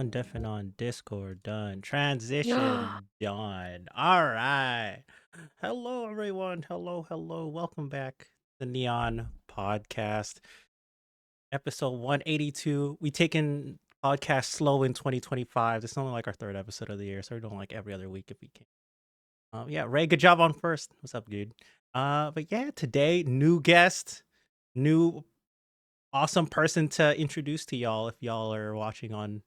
on, deafin on, Discord done, transition done. All right. Hello, everyone. Hello, hello. Welcome back to the Neon Podcast, episode 182. We taking podcast slow in 2025. This is only like our third episode of the year, so we're doing like every other week if we can. Yeah, Ray, good job on first. What's up, dude? But yeah, today new guest, new awesome person to introduce to y'all if y'all are watching on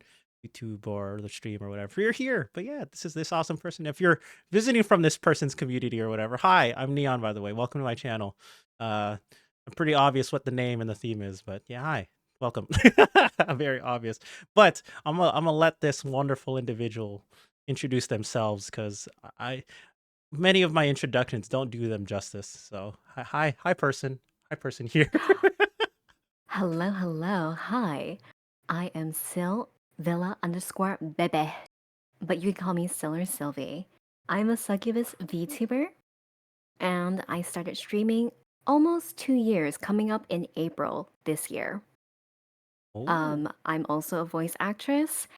YouTube or the stream or whatever. You're here. But yeah, this is this awesome person. If you're visiting from this person's community or whatever, hi, I'm Neon, by the way. Welcome to my channel. I'm pretty obvious what the name and the theme is, but yeah, hi. Welcome. Very obvious. But I'm gonna let this wonderful individual introduce themselves because I many of my introductions don't do them justice. So hi person. Hi person here. Hello, hello, hi. I am Sil Villa underscore Bebe, but you can call me Sil or Sylvie. I'm a succubus VTuber, and I started streaming almost 2 years, coming up in April this year. Oh. I'm also a voice actress.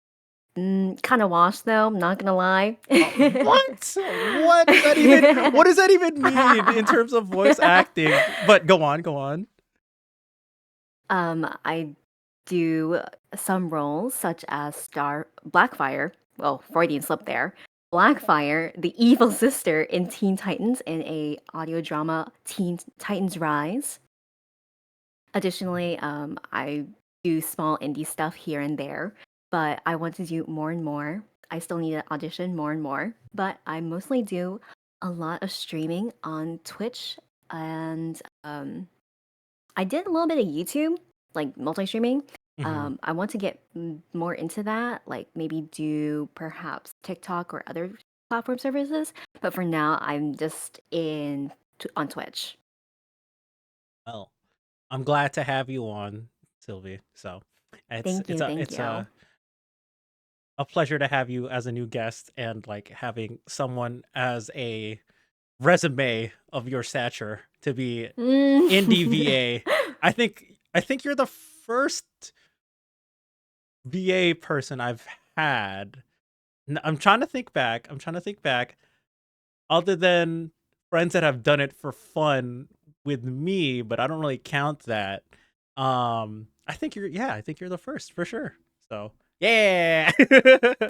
Kind of washed though, I'm not gonna lie. What? What does that even what does that even mean in terms of voice acting? But go on, go on. I do some roles such as Star Blackfire. Well, Freudian slip there. Blackfire, the evil sister in Teen Titans in a audio drama Teen Titans Rise. Additionally, I do small indie stuff here and there, but I want to do more and more. I still need to audition more and more, but I mostly do a lot of streaming on Twitch and I did a little bit of YouTube, like multi-streaming. Mhm. I want to get more into that, like maybe do perhaps TikTok or other platform services. But for now, I'm just on Twitch. Well, I'm glad to have you on, Sylvie. So, Thank it's you, a thank it's you. a pleasure to have you as a new guest and like having someone as a resume of your stature to be indie Mm. VA. I think you're the first VA person I've had. I'm trying to think back. I'm trying to think back. Other than friends that have done it for fun with me, but I don't really count that. I think you're the first for sure. So yeah.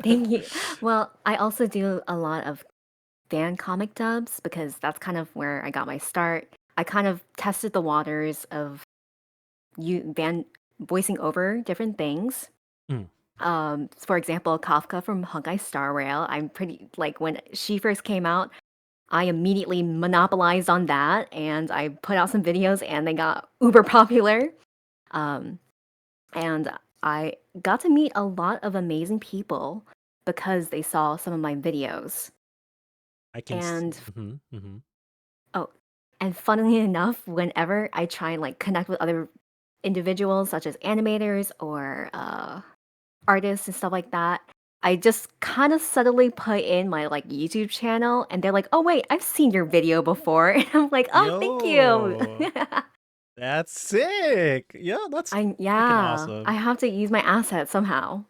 Thank you. Well, I also do a lot of fan comic dubs because that's kind of where I got my start. I kind of tested the waters of you van voicing over different things. Mm, For example, Kafka from Honkai Star Rail. I'm pretty like when she first came out, I immediately monopolized on that and I put out some videos and they got uber popular. Um, and I got to meet a lot of amazing people because they saw some of my videos. I can. And Mhm, mhm. oh, and funnily enough, whenever I try and like connect with other individuals such as animators or artists and stuff like that, I just kind of subtly put in my like YouTube channel and they're like, "Oh wait, I've seen your video before." And I'm like, "Oh, thank you." Yo, that's sick. Yeah, that's freaking I awesome. have to use my assets somehow.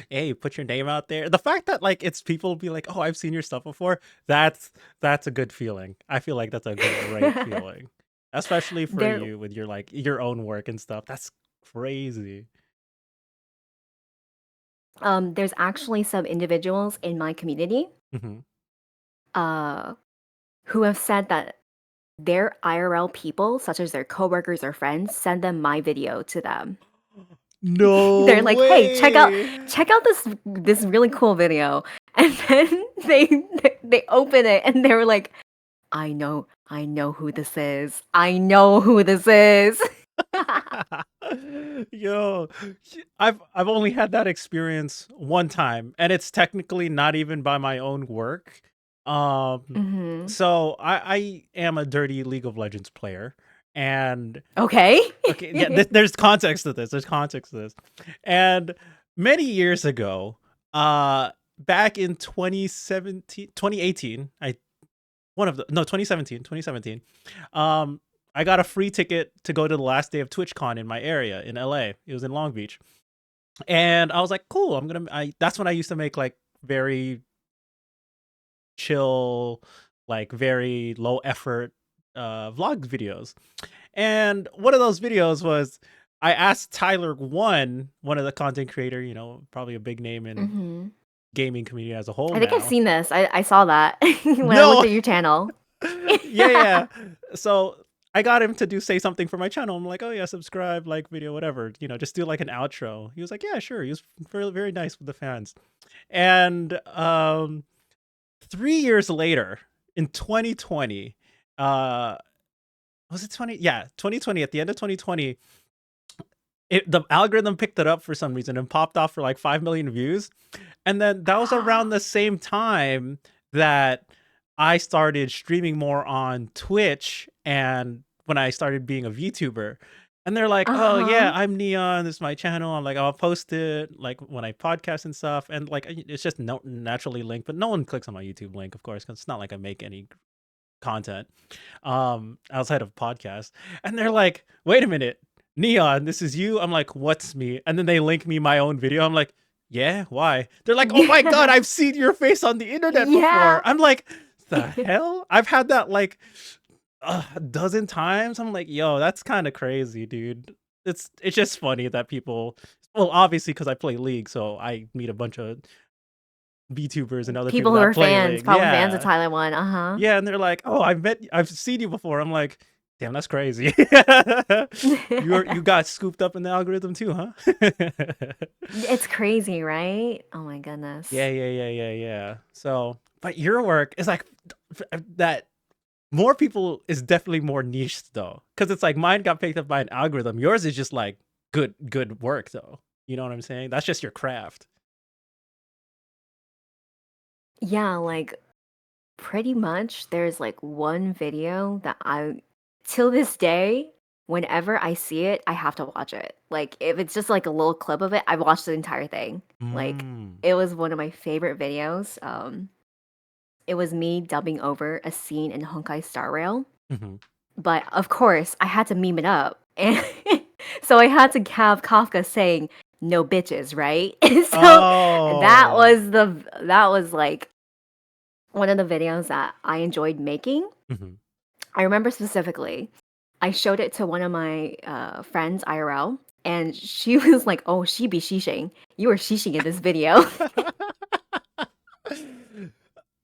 Hey, put your name out there. The fact that like it's people be like, "Oh, I've seen your stuff before." That's a good feeling. I feel like that's a great feeling. Especially for there you with your like your own work and stuff. That's crazy. there's actually some individuals in my community Mhm. uh who have said that their IRL people, such as their coworkers or friends, send them my video to them. No They're like, "Hey, way. check out this really cool video." And then they open it and they were like, I know who this is. I know who this is." Yo, I've only had that experience one time, and it's technically not even by my own work. Um, Mhm. so I am a dirty League of Legends player, and Okay. okay, yeah, there's context to this. There's context to this, and many years ago, back in 2017, 2018, I one of the no 2017, um I got a free ticket to go to the last day of TwitchCon in my area in LA. It was in Long Beach. And I was like, cool. That's when I used to make like very chill, like very low effort vlog videos. And one of those videos was I asked Tyler1, one of the content creator, probably a big name in Hmm. gaming community as a whole I think I've now. seen this. I saw that when I looked No, at your channel. yeah, yeah. So I got him to say something for my channel. I'm like, oh yeah, subscribe, like video, whatever. Just do like an outro. He was like, yeah, sure. He was very, very nice with the fans. And 3 years later, in 2020, uh, was it 20? Yeah, 2020. At the end of 2020, the algorithm picked it up for some reason and popped off for like 5 million views. And then that was around the same time that I started streaming more on Twitch and when I started being a VTuber. And they're like, oh yeah, Uh-huh. I'm Neon, this is my channel. I'm like, I'll post it like when I podcast and stuff. And like it's just naturally linked, but no one clicks on my YouTube link, of course, because it's not like I make any content outside of podcasts. And they're like, wait a minute, Neon, this is you. I'm like, what's me? And then they link me my own video. I'm like, yeah, why? They're like, oh my god, I've seen your face on the internet before. Yeah. I'm like, the hell? I've had that like a dozen times. I'm like, yo, that's kind of crazy, dude. It's just funny that people, well, obviously because I play League, so I meet a bunch of VTubers and other people People who that are play fans, League. probably fans of Yeah. Tyler 1. Uh-huh. Yeah, and they're like, "Oh, I've seen you before." I'm like, "Damn, that's crazy." You got scooped up in the algorithm too, huh? It's crazy, right? Oh my Yeah, goodness. yeah, yeah, yeah, yeah. So, but your work is like that. More people is definitely more niche though, because it's like mine got picked up by an algorithm. Yours is just like good work though. You know what I'm saying? That's just your craft. Yeah, like pretty much there's like one video that I till this day, whenever I see it, I have to watch it. Like if it's just like a little clip of it, I've watched the entire thing. Like Mm. it was one of my favorite videos. It was me dubbing over a scene in Honkai Star Rail. Hmm. But of course, I had to meme it up. And so I had to have Kafka saying no bitches, right? So Oh. that was like one of the videos that I enjoyed making. Hmm. I remember specifically, I showed it to one of my friends IRL, and she was like, "Oh, she be shishing. You were shishing in this video."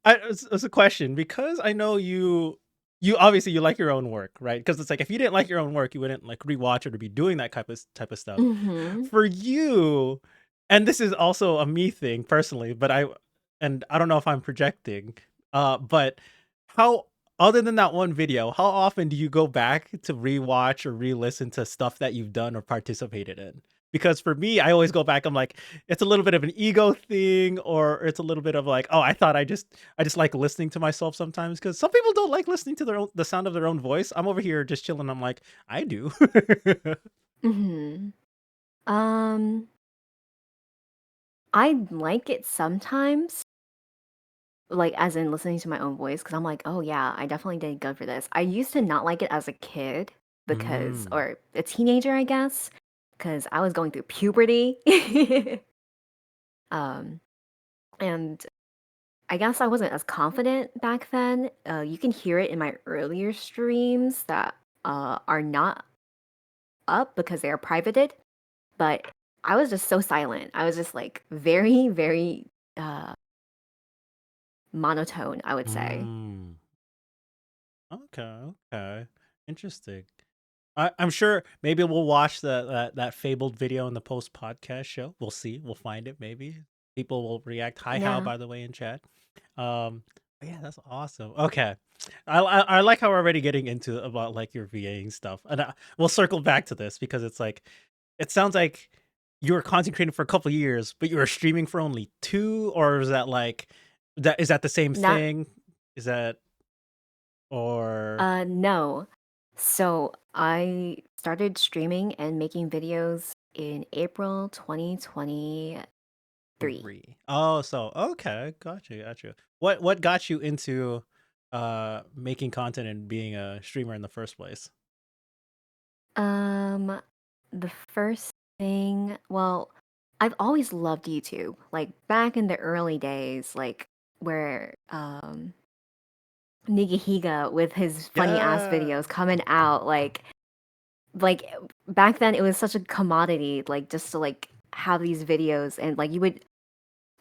It's a question because I know you obviously you like your own work, right? Because it's like if you didn't like your own work, you wouldn't like rewatch it or be doing that type of stuff. Hmm. For you, and this is also a me thing personally, but I don't know if I'm projecting, but how other than that one video, how often do you go back to rewatch or re-listen to stuff that you've done or participated in? Because for me, I always go back. I'm like, it's a little bit of an ego thing, or it's a little bit of like, oh, I just like listening to myself sometimes. Because some people don't like listening to the sound of their own voice. I'm over here just chilling. I'm like, I do. Hmm. Um, I like it sometimes, like as in listening to my own voice, because I'm like, oh yeah, I definitely did good for this. I used to not like it as a kid because, Mm. or a teenager, I guess, because I was going through puberty. um, and I guess I wasn't as confident back then. You can hear it in my earlier streams that are not up because they are privated, but I was just so silent. I was just like very, very uh, monotone, I would say. Mm. Okay. Okay. Interesting. I'm sure maybe we'll watch that fabled video in the post podcast show. We'll see. We'll find it. Maybe people will react. Hi, Hal, Yeah. by the way, in chat. But yeah, that's awesome. Okay, I like how we're already getting into about like your VAing stuff, and we'll circle back to this because it's like it sounds like you were content creating for a couple years, but you were streaming for only two, or is that like that? Is that the same Not thing? Is that or no. So I started streaming and making videos in April 2023. three? Oh, so okay, got you. What got you into making content and being a streamer in the first place? Um, the first thing, well, I've always loved YouTube. Like back in the early days, like where Nigahiga with his funny ass Yeah. videos coming out, like back then it was such a commodity, like just to like have these videos and like you would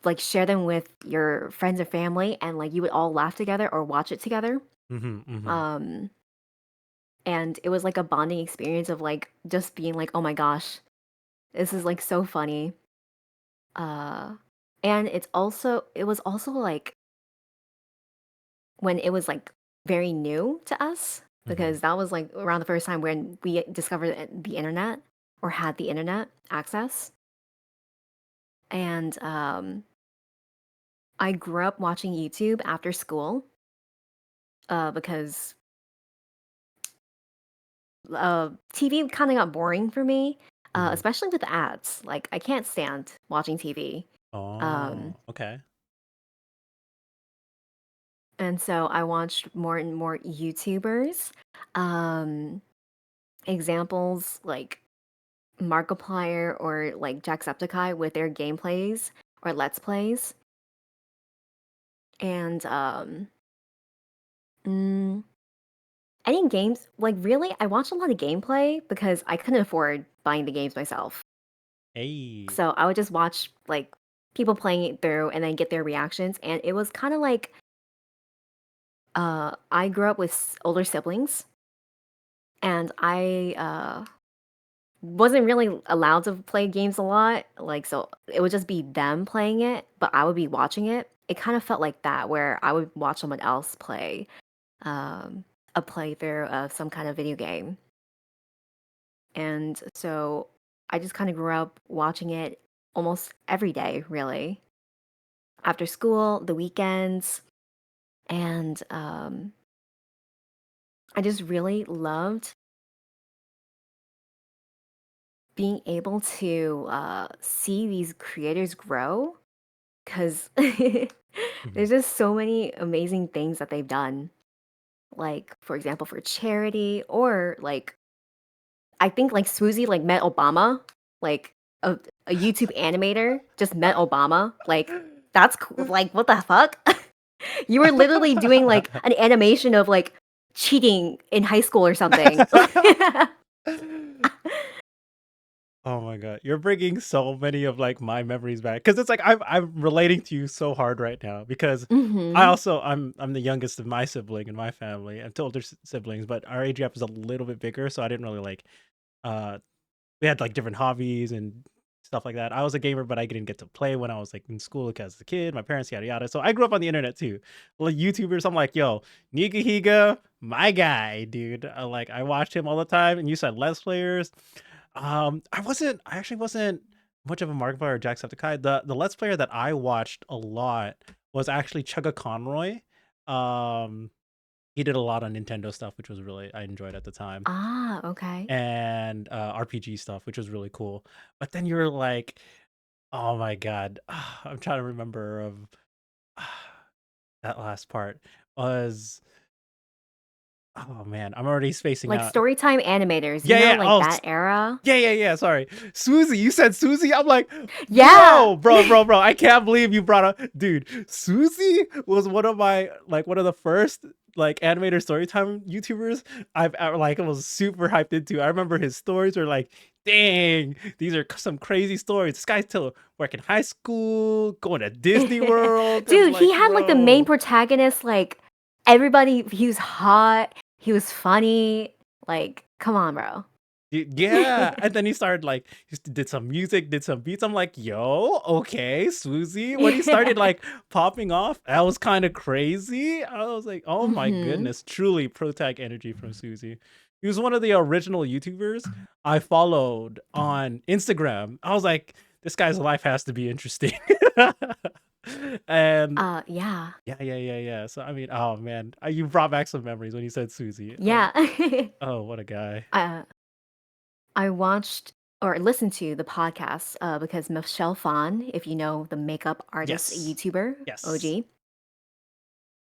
like share them with your friends and family and like you would all laugh together or watch it together. Mhm, mhm. Um and it was like a bonding experience of like just being like, "Oh my gosh, this is like so funny." Uh and it was also like when it was like very new to us Mhm. because that was like around the first time when we discovered the internet or had the internet access. And I grew up watching YouTube after school because TV kind of got boring for me, Mhm. especially with ads. Like I can't stand watching TV. Um, Oh, okay. and so I watched more and more YouTubers. Um, examples like Markiplier or like Jacksepticeye with their gameplays or let's plays. And mm, any games like really, I watched a lot of gameplay because I couldn't afford buying the games myself. Hey. So I would just watch like people playing it through and then get their reactions. And it was kind of like I grew up with older siblings, and I wasn't really allowed to play games a lot. Like so, it would just be them playing it, but I would be watching it. It kind of felt like that, where I would watch someone else play um, a playthrough of some kind of video game. And so I just kind of grew up watching it almost every day, really. After school, the weekends, and I just really loved being able to see these creators grow because Mhm. there's just so many amazing things that they've done. Like, for example, for charity, or like I think like Swoozie like met Obama, like a, a YouTube animator just met Obama. Like that's cool. Like what the fuck? You were literally doing like an animation of like cheating in high school or something. Oh my god, you're bringing so many of like my memories back because it's like I'm relating to you so hard right now because Hmm. I'm the youngest of my sibling in my family. I have two older siblings, but our age gap is a little bit bigger, so I didn't really like uh we had like different hobbies and stuff like that. I was a gamer, but I didn't get to play when I was like in school because a kid, my parents, yada yada. So I grew up on the internet too. Like YouTubers, I'm like, yo, Nika Higa, my guy, dude. Like I watched him all the time, and you said Let's Players. I actually wasn't much of a Markiplier or Jacksepticeye. The Let's Player that I watched a lot was actually Chugga Conroy. Um, he did a lot on Nintendo stuff, which was really I enjoyed at the time, Ah, okay. and RPG stuff, which was really cool. But then you're like, oh my god, I'm trying to remember of that last part was. Oh man, I'm already spacing Like out. Storytime animators, Yeah, yeah. like Oh, that era? yeah, yeah, yeah. Sorry, Susie. You said Susie. I'm like, Yeah. bro. I can't believe you brought up, dude. Susie was one of my one of the first like animator storytime YouTubers I've ever like was super hyped into. I remember his stories were like, dang, these are some crazy stories. This guy's still working high school, going to Disney World. I'm Dude, he like, had like the main bro. protagonist, like everybody, he was hot, he was funny. Like, come on, bro. Yeah, and then he started like did some music, did some beats. I'm like, yo, okay, Swoozie. When he started like popping off, that was kind of crazy. I was like, oh my Hmm. goodness, truly pro tag energy from Susie. He was one of the original YouTubers I followed on Instagram. I was like, this guy's life has to be interesting. And Yeah. yeah. So I mean, oh man, you brought back some memories when you said Susie. Yeah. Oh, what a guy. uh, I watched or listened to the podcast because Michelle Phan, if you know the makeup artist Yes. YouTuber, Yes. OG,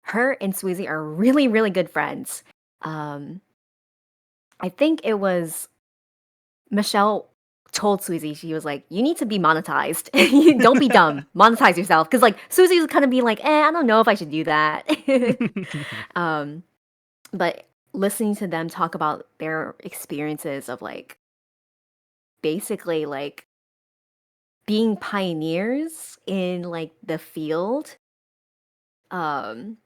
her and Sweezy are really, really good friends. Um, I think it was Michelle told Susie, she was like, "You need to be monetized. You don't be dumb. Monetize yourself." Because like Susie was kind of being like, I don't know if I should do that. um, but listening to them talk about their experiences of like basically like being pioneers in like the field um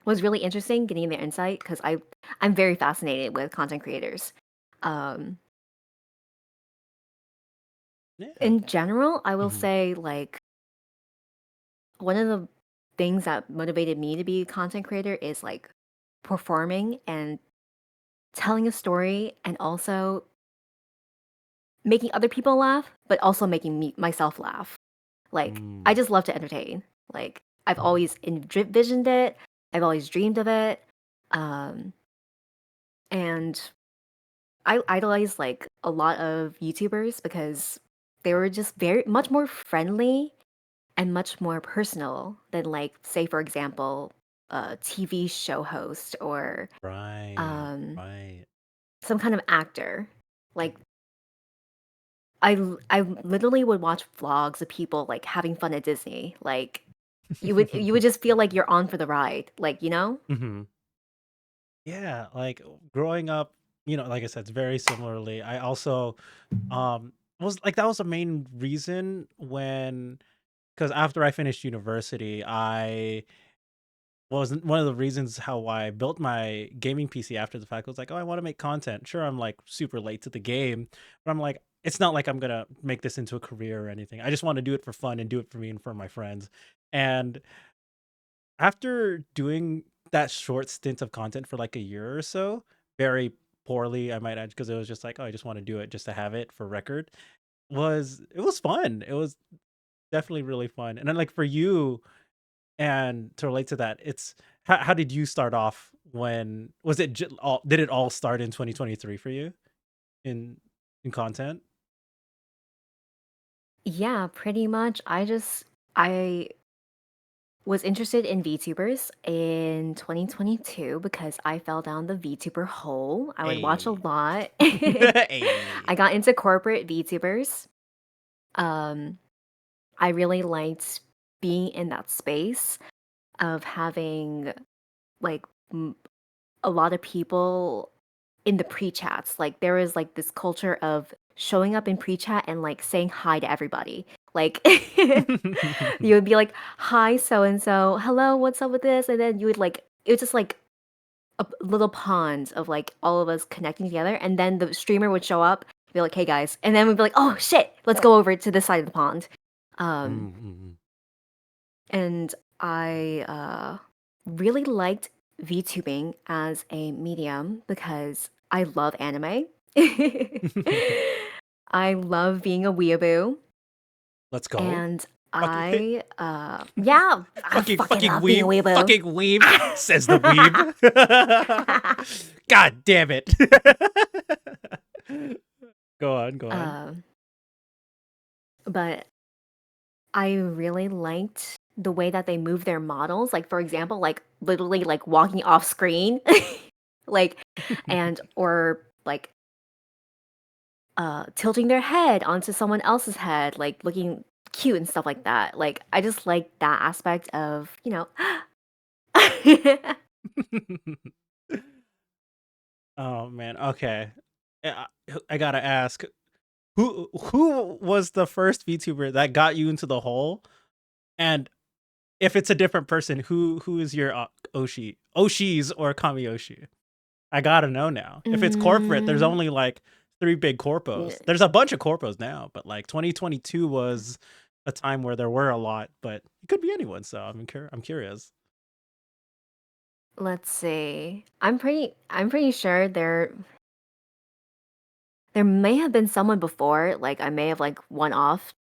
was really interesting getting their insight because I'm very fascinated with content creators. Um, Yeah. in general, I will Mhm. say like one of the things that motivated me to be a content creator is like performing and telling a story and also making other people laugh, but also making myself laugh. Like I Mm. just love to entertain. Like I've always envisioned it. I've always dreamed of it. Um, and I idolize like a lot of YouTubers because they were just very much more friendly and much more personal than like say for example a TV show host or Right. um Right. some kind of actor. Like I literally would watch vlogs of people like having fun at Disney. Like you would just feel like you're on for the ride. Like, you know? Mhm. Yeah, like growing up, like I said, it's very similarly. I also was like that was the main reason when because after I finished university, I wasn't one of the reasons how I built my gaming PC after the fact was like, oh, I want to make content. Sure, I'm like super late to the game, but I'm like, it's not like I'm gonna make this into a career or anything. I just want to do it for fun and do it for me and for my friends. And after doing that short stint of content for like a year or so, very poorly, I might add, because it was just like, oh, I just want to do it just to have it for record. It was fun. It was definitely really fun. And then like for you and to relate to that, it's how did you start off when was it all did it all start in 2023 for you in in content? Yeah, pretty much. I was interested in VTubers in 2022 because I fell down the VTuber hole. I would watch a Hey. lot. Hey. I got into corporate VTubers. Um, I really liked being in that space of having like m- a lot of people in the pre-chats. Like there was like this culture of showing up in pre-chat and like saying hi to everybody. Like you would be like, "Hi, so and so. Hello, what's up with this?" And then you would like it was just like a little pond of like all of us connecting together. And then the streamer would show up, be like, "Hey guys," and then we'd be like, "Oh shit, let's go over to this side of the pond." Um, Mm. and I really liked VTubing as a medium because I love anime. I love being a weeaboo, Let's go. and Fucking yeah, I fucking fucking love being a weeb. weeaboo. Fucking weeb, says the weeb. God damn it. Go on, go on. um, but I really liked the way that they move their models. Like for example, like literally like walking off screen, like and or like tilting their head onto someone else's head, like looking cute and stuff like that. Like I just like that aspect of, you know. Oh man, okay. I gotta ask, who was the first VTuber that got you into the hole? And if it's a different person, who is your Oshis or Kamiyoshi? I gotta know now. If it's corporate, there's mm, only like three big n- corpos. There's a bunch of corpos now, but like 2022 was a time where there were a lot, but it could be anyone. So I'm curious. let's see. I'm pretty sure there may have been someone before, like I may have like one off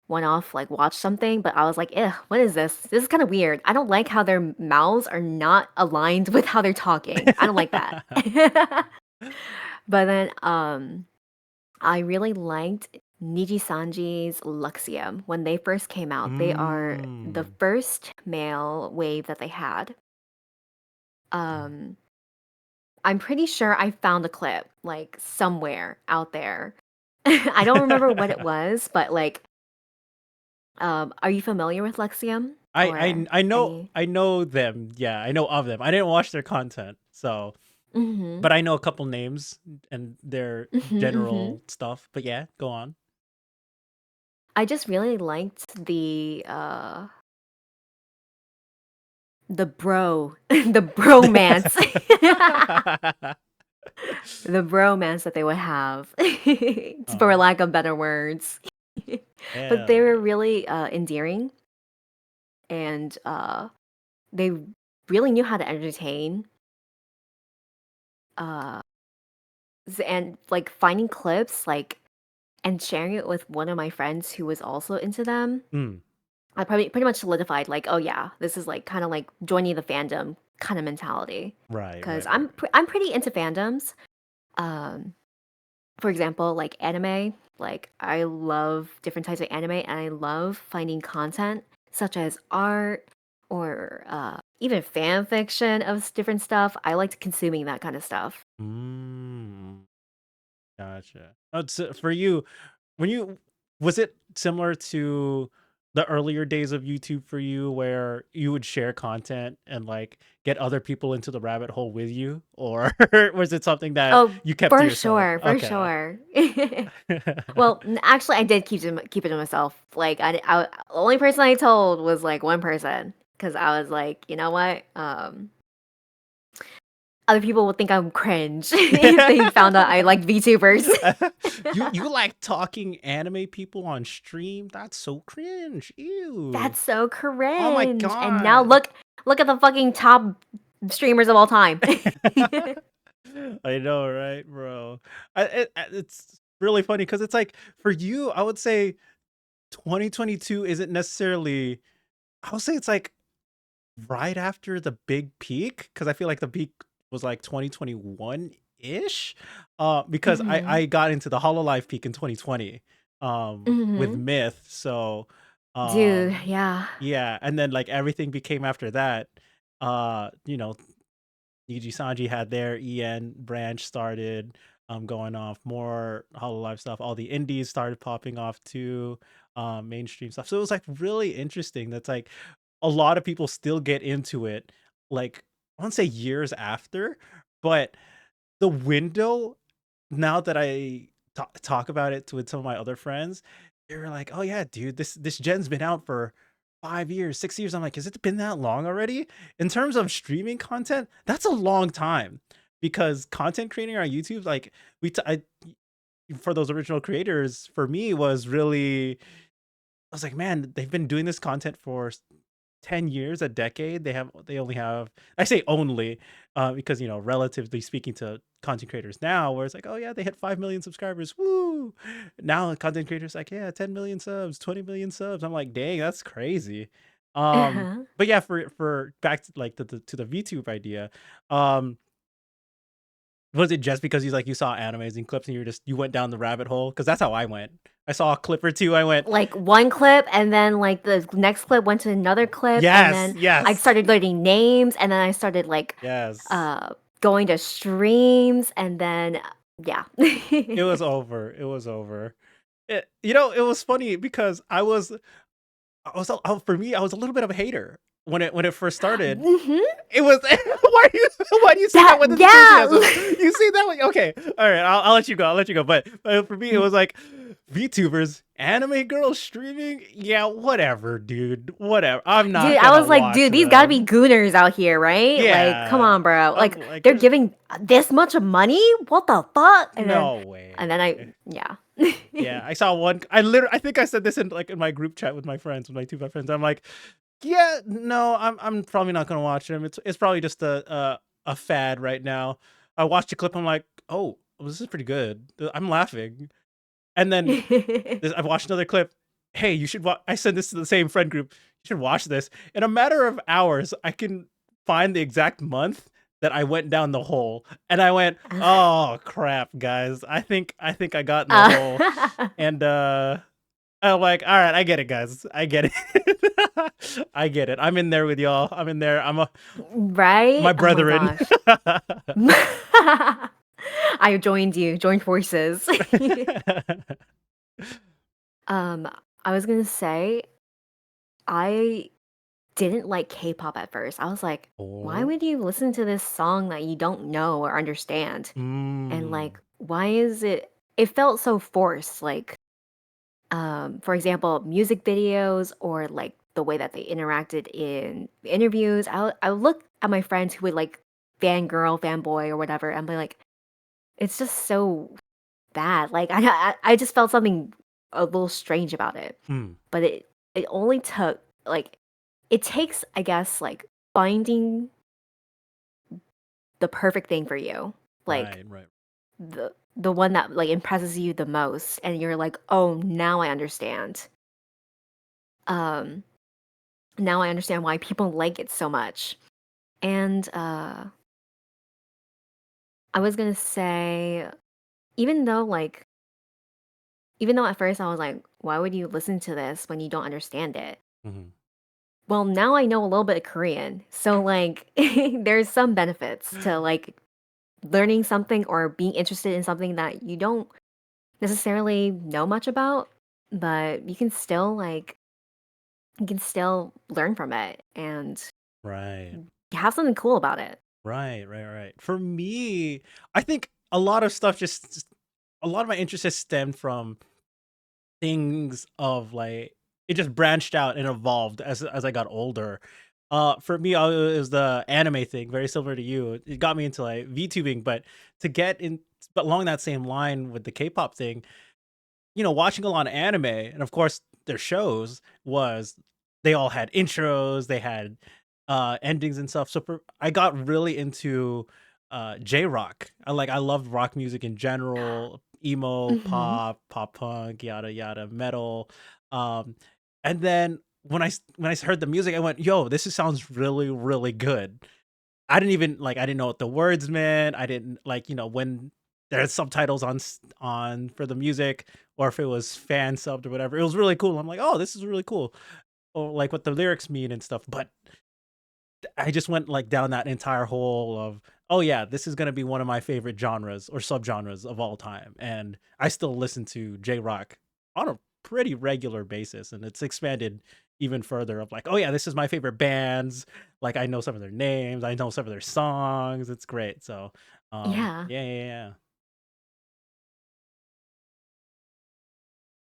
like watched something, but I was like, "Ugh, what is this? This is kind of weird. I don't like how their mouths are not aligned with how they're talking. I don't like that." But then I really liked Niji Sanji's Luxium when they first came out. They are the Mm. first male wave that they had. Um, I'm pretty sure I found a clip like somewhere out there I don't remember what it was, but like, are you familiar with Lexium I I or I know any? I know them. Yeah, I know of them. I didn't watch their content, so Mm-hmm. but I know a couple names and their Mm-hmm, mm-hmm. general stuff. But yeah, go on. I just really liked the the bromance. The bromance that they would have, for Oh, lack of better words. But they hell were yeah. really endearing, and they really knew how to entertain. Uh, and like finding clips, like and sharing it with one of my friends who was also into them. Mm, I probably pretty much solidified, like, oh yeah, this is like kind of like joining the fandom kind of mentality. right, Because right, right. I'm pretty into fandoms. Um, for example, like anime, like I love different types of anime and I love finding content such as art or even fan fiction of different stuff. I liked consuming that kind of stuff. Mm, gotcha. So for you, when you was it similar to the earlier days of YouTube for you where you would share content and like get other people into the rabbit hole with you? Or was it something that Oh, you kept to for yourself? sure, for Okay. sure. Well, actually, I did keep it to myself. Like, the only person I told was like one person because I was like, you know what? Other people would think I'm cringe if they found out I like VTubers. You like talking anime people on stream? That's so cringe. Ew. That's so Oh my cringe. And now god. look at the fucking top streamers of all time. I know, right, bro? It's really funny because it's like for you, I would say 2022 isn't necessarily. I would say it's like right after the big peak because I feel like the peak was like 2021 ish. Because Hmm. I got into the Hololive peak in 2020, with Hmm. Myth. So, Dude, um, yeah. yeah, and then like everything became after that. You know, Niji Sanji had their EN branch started, going off more Hololive stuff. All the indies started popping off too, mainstream stuff. So it was like really interesting. That's like a lot of people still get into it. Like I won't say years after, but the window now that I talk about it with some of my other friends, they were like, "Oh yeah, dude, this gen's been out for 5 years, 6 years." I'm like, "Has it been that long already?" In terms of streaming content, that's a long time because content creating on YouTube, like for those original creators, for me was really. I was like, man, they've been doing this content for 10 years, a decade. They only have, I say only, because relatively speaking to content creators now, where it's like, oh yeah, they hit 5 million subscribers. Woo! Now content creators like, yeah, 10 million subs, 20 million subs. I'm like, dang, that's crazy. Uh-huh. But yeah, for back to like to the VTube idea, um, was it just because you saw animes and clips and you went down the rabbit hole? Because that's how I went. I saw a clip or two. I went, Like one clip, and then like the next clip went to another clip, and yes, then I yes, started learning names, and then I started like yes. uh going to streams, and then yeah. It was over. It was over. It was funny because for me, I was a little bit of a hater when it first started. Hmm. It was why do you say that That with enthusiasm? yeah. You see that one? Okay, all right. I'll let you go. I'll let you go. But for me, it was like VTubers, anime girls streaming. Yeah, whatever, dude. Whatever. I'm Dude, not I gonna was like, watch dude, these gotta be them. gooners out here, right? Like, come Yeah, on, bro. I'm Like, like, they're there's giving this much money? What the fuck? no And then I, way. yeah. Yeah, I saw one. I think I said this in my group chat with my friends, with my two best friends. I'm like, yeah, no, I'm probably not gonna watch them. It's probably just a fad right now. I watched a clip. I'm like, oh, well, this is pretty good. I'm laughing, and then I've watched another clip. Hey, you should watch. I sent this to the same friend group. You should watch this. In a matter of hours, I can find the exact month that I went down the hole, and I went, "Oh crap, guys! I think I got in the hole." Uh, And I'm like, "All right, I get it, guys. I get it. I get it. I'm in there with y'all. I'm in there. My right? Oh my brethren." gosh. I joined you, joined forces. Um, I was gonna say I didn't like K-pop at first. I was like, why Oh. would you listen to this song that you don't know or understand? And Mm. like, why is it felt so forced, like, for example, music videos or like the way that they interacted in interviews. I would look at my friends who would like fangirl, fanboy, or whatever, and be like, it's just so bad. Like I just felt something a little strange about it. Mm. But it only took like it takes, I guess, like finding the perfect thing for you. Like Right, right. the one that like impresses you the most and you're like, "Oh, now I understand." Um Now I understand why people like it so much. And I was going to say even though like even though at first I was like, why would you listen to this when you don't understand it? Mhm. Well, now I know a little bit of Korean. So like there's some benefits to like learning something or being interested in something that you don't necessarily know much about, but you can still learn from it and Right. have something cool about it. Right, right, right. For me, I think a lot of stuff just a lot of my interest has stemmed from things of like it just branched out and evolved as I got older. For me, it was the anime thing, very similar to you. It got me into like VTubing, but to get in, but along that same line with the K-pop thing, watching a lot of anime, and of course their shows was they all had intros, they had endings and stuff. So I got really into J-rock. I loved rock music in general, emo, Mhm. pop punk, yada yada, metal. Um and then when I heard the music, I went, "Yo, sounds really really good." I didn't know what the words meant. I didn't when there's subtitles on for the music, or if it was fan subbed or whatever. It was really cool. I'm like, "Oh, this is really cool." Or like what the lyrics mean and stuff. But I just went like down that entire hole of, "Oh yeah, this is going to be one of my favorite genres or subgenres of all time." And I still listen to J-rock on a pretty regular basis, and it's expanded even further of like, "Oh yeah, this is my favorite bands." Like I know some of their names, I know some of their songs. It's great. So, Yeah. yeah, yeah, yeah.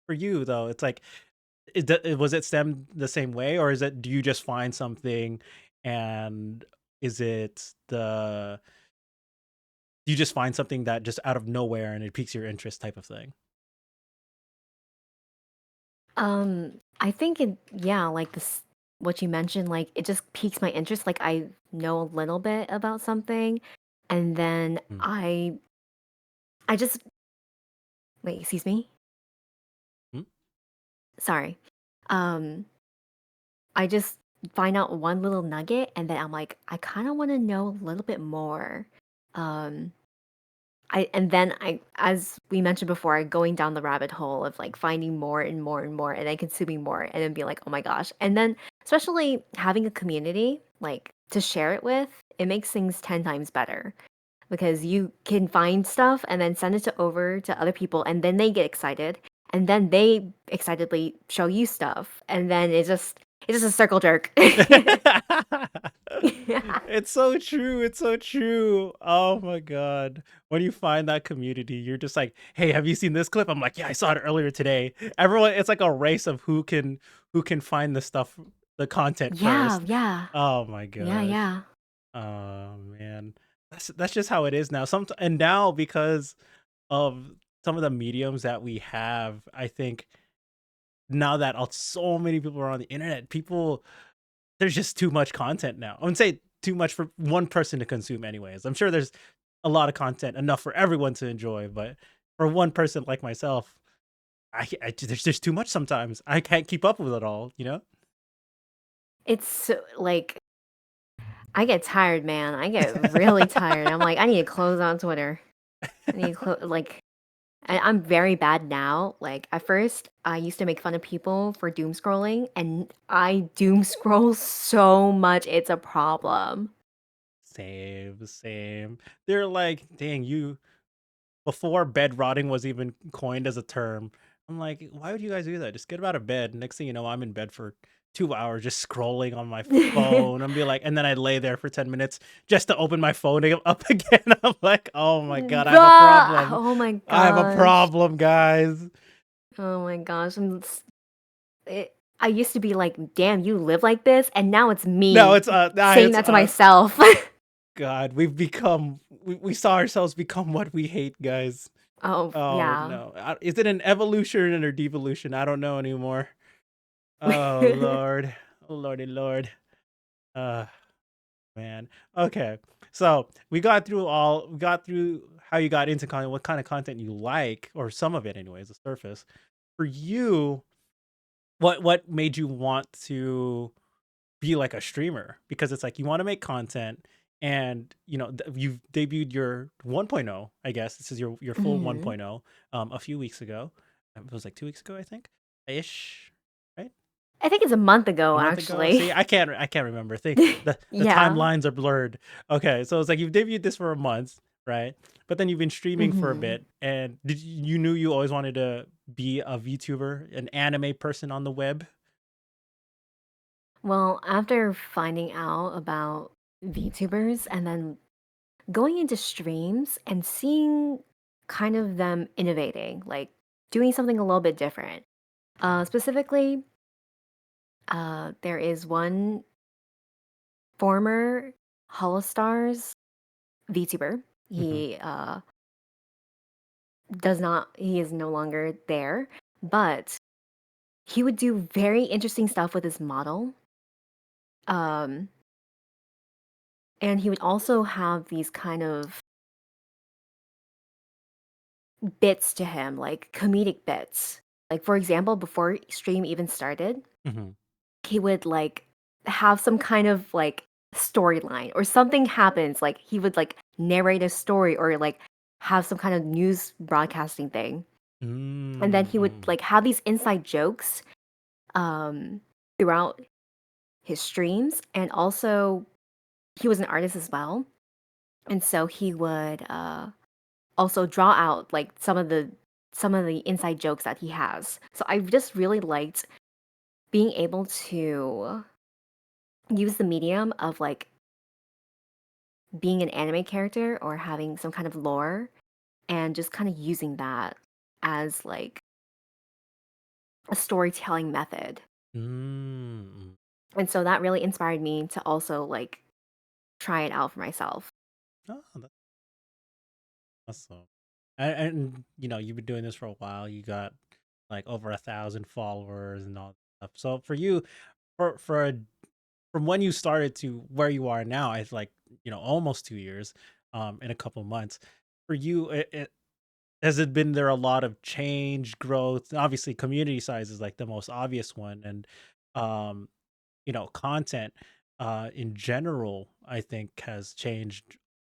For you though, it's like was it stemmed the same way, or is it do you just find something and is it the you just find something that just out of nowhere and it piques your interest type of thing? I think it yeah, like this what you mentioned, like it just piques my interest. Like I know a little bit about something and then Mm. I just wait, excuse me? Mm. Sorry. Um I just find out one little nugget and then I'm like, I kind of want to know a little bit more. Um as we mentioned before, I going down the rabbit hole of like finding more and more and more and then consuming more and then being like, oh my gosh. And then especially having a community like to share it with, it makes things 10 times better because you can find stuff and then send it to over to other people and then they get excited and then they excitedly show you stuff and then it's just a circle jerk. Yeah. It's so true, it's so true. Oh my god. When you find that community, you're just like, "Hey, have you seen this clip?" I'm like, "Yeah, I saw it earlier today." Everyone it's like a race of who can find the stuff the content Yeah, first. yeah. Oh my Yeah, gosh. yeah. Oh man. That's just how it is now. And now because of some of the mediums that we have, I think now that so many people are on the internet, there's just too much content now. I wouldn't say too much for one person to consume anyways. I'm sure there's a lot of content enough for everyone to enjoy, but for one person like myself, there's just too much sometimes. I can't keep up with it all, you know? It's so, like I get tired, man. I get really tired. I'm like, I need to close on Twitter. I need to like, and I'm very bad now. Like at first, I used to make fun of people for doom scrolling, and I doom scroll so much. It's a problem. Same, same. They're like, dang, you before bed rotting was even coined as a term. I'm like, why would you guys do that? Just get out of bed. Next thing you know, I'm in bed for 2 hours just scrolling on my phone. I'm be like, and then I lay there for 10 minutes just to open my phone up again. I'm like, oh my God, I have a problem. Oh my I have a gosh. problem, guys. Oh my gosh. I used to be like, damn, you live like this, and now it's No, me saying it's that to us. myself. God, we saw ourselves become what we hate, guys. Oh, Oh yeah. no. Is it an evolution or devolution? I don't know anymore. Oh Lord. Oh Lordy Lord. Uh man. Okay. So we got through how you got into content, what kind of content you like, or some of it anyways, the surface. For you, what made you want to be like a streamer? Because it's like you want to make content and you've debuted your 1.0, I guess. This is your full Mhm. 1.0 a few weeks ago. It was like 2 weeks ago, I think. Ish, right? I think it's a month A ago, month ago. actually. See, I can't remember. The Yeah. timelines are blurred. Okay, so it's like you've debuted this for a month, right? But then you've been streaming for a Mhm. bit, and you knew you always wanted to be a VTuber, an anime person on the web? Well, after finding out about VTubers and then going into streams and seeing kind of them innovating, like doing something a little bit different. Specifically, there is one former Holostars VTuber. Mm-hmm. He is no longer there, but he would do very interesting stuff with his model. Um, and he would also have these kind of bits to him, like comedic bits. Like, for example, before stream even started, Mm-hmm. he would like have some kind of like storyline or something happens. Like, he would like narrate a story or like have some kind of news broadcasting thing. And then he would Mm-hmm. like have these inside jokes um, throughout his streams. And also, he was an artist as well. And so he would also draw out like some of the inside jokes that he has. So I just really liked being able to use the medium of like being an anime character or having some kind of lore and just kind of using that as like a storytelling method. Mm-hmm. And so that really inspired me to also like try it out for myself. Oh, that's awesome. And you've been doing this for a while. You got like over 1,000 followers and all that stuff. So for you, from when you started to where you are now, it's like almost 2 years, in a couple months. For you, has it been there a lot of change, growth? Obviously, community size is like the most obvious one, and um, content in general, I think has changed.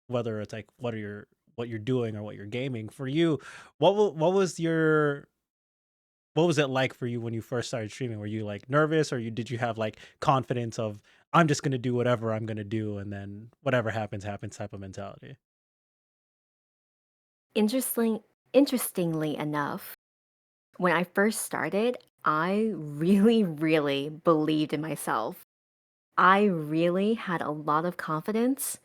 Whether it's like what you're doing or what you're gaming. For you, what was it like for you when you first started streaming? Were you like nervous, or did you have like confidence of I'm just gonna do whatever I'm gonna do, and then whatever happens happens type of mentality? Interesting Interestingly enough, when I first started, I really, really believed in myself. I really had a lot of confidence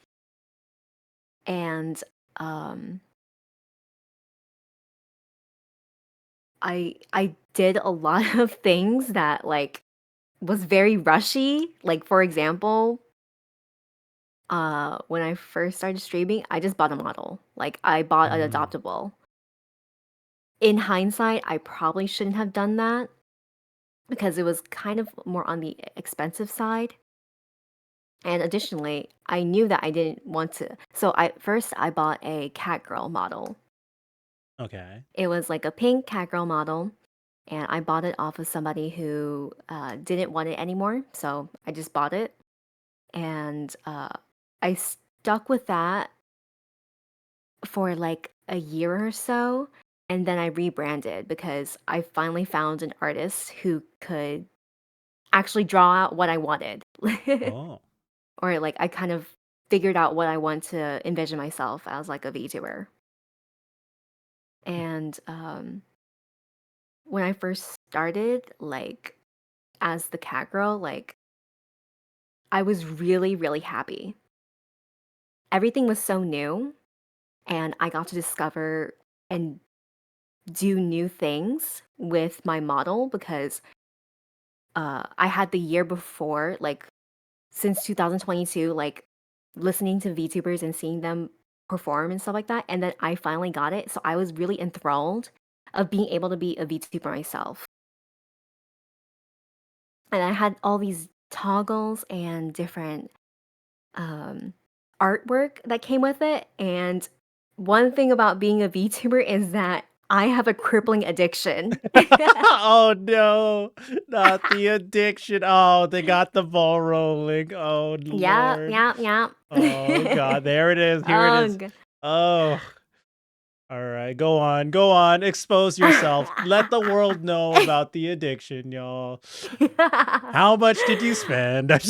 and um I did a lot of things that like was very rushy. Like for example, when I first started streaming, I just bought a model. Like I bought an Mm, adoptable. In hindsight, I probably shouldn't have done that because it was kind of more on the expensive side. And additionally, I knew that I didn't want to. So I bought a cat girl model. okay. It was like a pink cat girl model, and I bought it off of somebody who didn't want it anymore. So I just bought it, and I stuck with that for like a year or so, and then I rebranded because I finally found an artist who could actually draw out what I wanted. Oh. Or like I kind of figured out what I want to envision myself as like a VTuber. And when I first started, like as the cat girl, like I was really, really happy. Everything was so new, and I got to discover and do new things with my model because I had the year before, like since 2022, like listening to VTubers and seeing them perform and stuff like that. And then I finally got it. So I was really enthralled of being able to be a VTuber myself. And I had all these toggles and different um, artwork that came with it. And one thing about being a VTuber is that I have a crippling addiction. Oh no, not the addiction. Oh, they got the ball rolling. Oh Yeah, Lord. yeah, yeah. Oh God, there it is. Here it Oh, is. Oh, all right. Go on. Go on. Expose yourself. Let the world know about the addiction, y'all. How much did you spend? Don't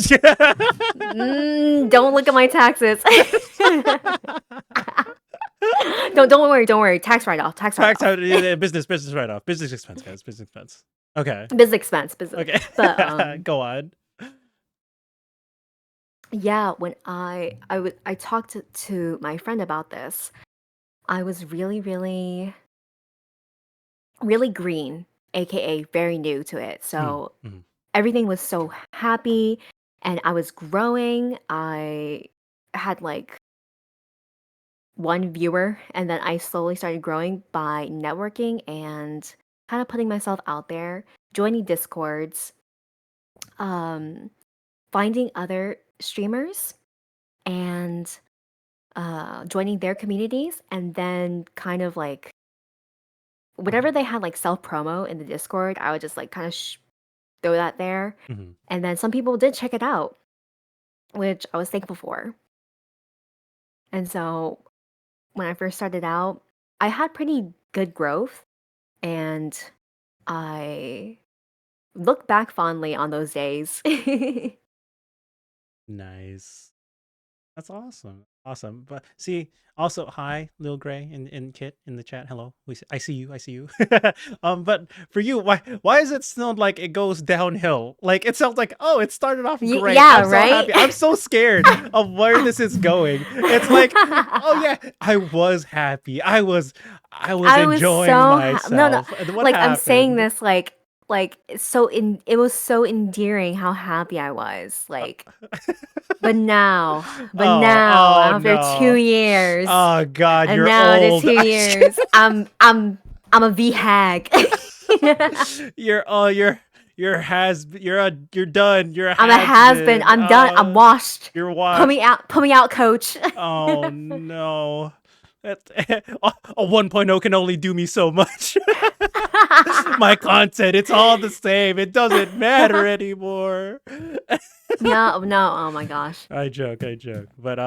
look at my taxes. Don't worry, don't worry. Tax write off, tax write Tax off. out, yeah, business write off. Business expense, guys. Business expense. Okay. Business expense, business. Okay. But Go on. yeah, when I talked to my friend about this, I was really, really, really green, aka very new to it. Mhm, So mhm, everything was so happy and I was growing. I had like one viewer and then I slowly started growing by networking and kind of putting myself out there, joining discords, um finding other streamers and joining their communities and then kind of like mhm, whatever they had like self promo in the discord, I would just like kind of throw that there, mhm. and then some people did check it out, which I was thankful for. And so when I first started out, I had pretty good growth, and I look back fondly on those days. Nice. That's awesome. Awesome. But see, also hi, Lil Gray and Kit in the chat. Hello. I see you. I see you. But for you, why does it sound like it goes downhill? Like it sounds like, oh, it started off great. Yeah, I'm so right? happy. I'm so scared of where this is going. It's like, oh yeah, I was happy. I was I was enjoying so no, no, myself. And what like, I'm saying happened? this, like, so it was so endearing how happy I was, Uh, like, but now oh, oh after 2 no. years, Oh God, and you're now after old. 2 years, I'm a V hag. you're oh you're done. You're a I'm a has has-been, been. I'm done, I'm washed. You're washed. Put me out, coach. Oh no. That a 1.0 can only do me so much. My content, it's all the same. It doesn't matter anymore. No, no, oh my gosh. I joke, But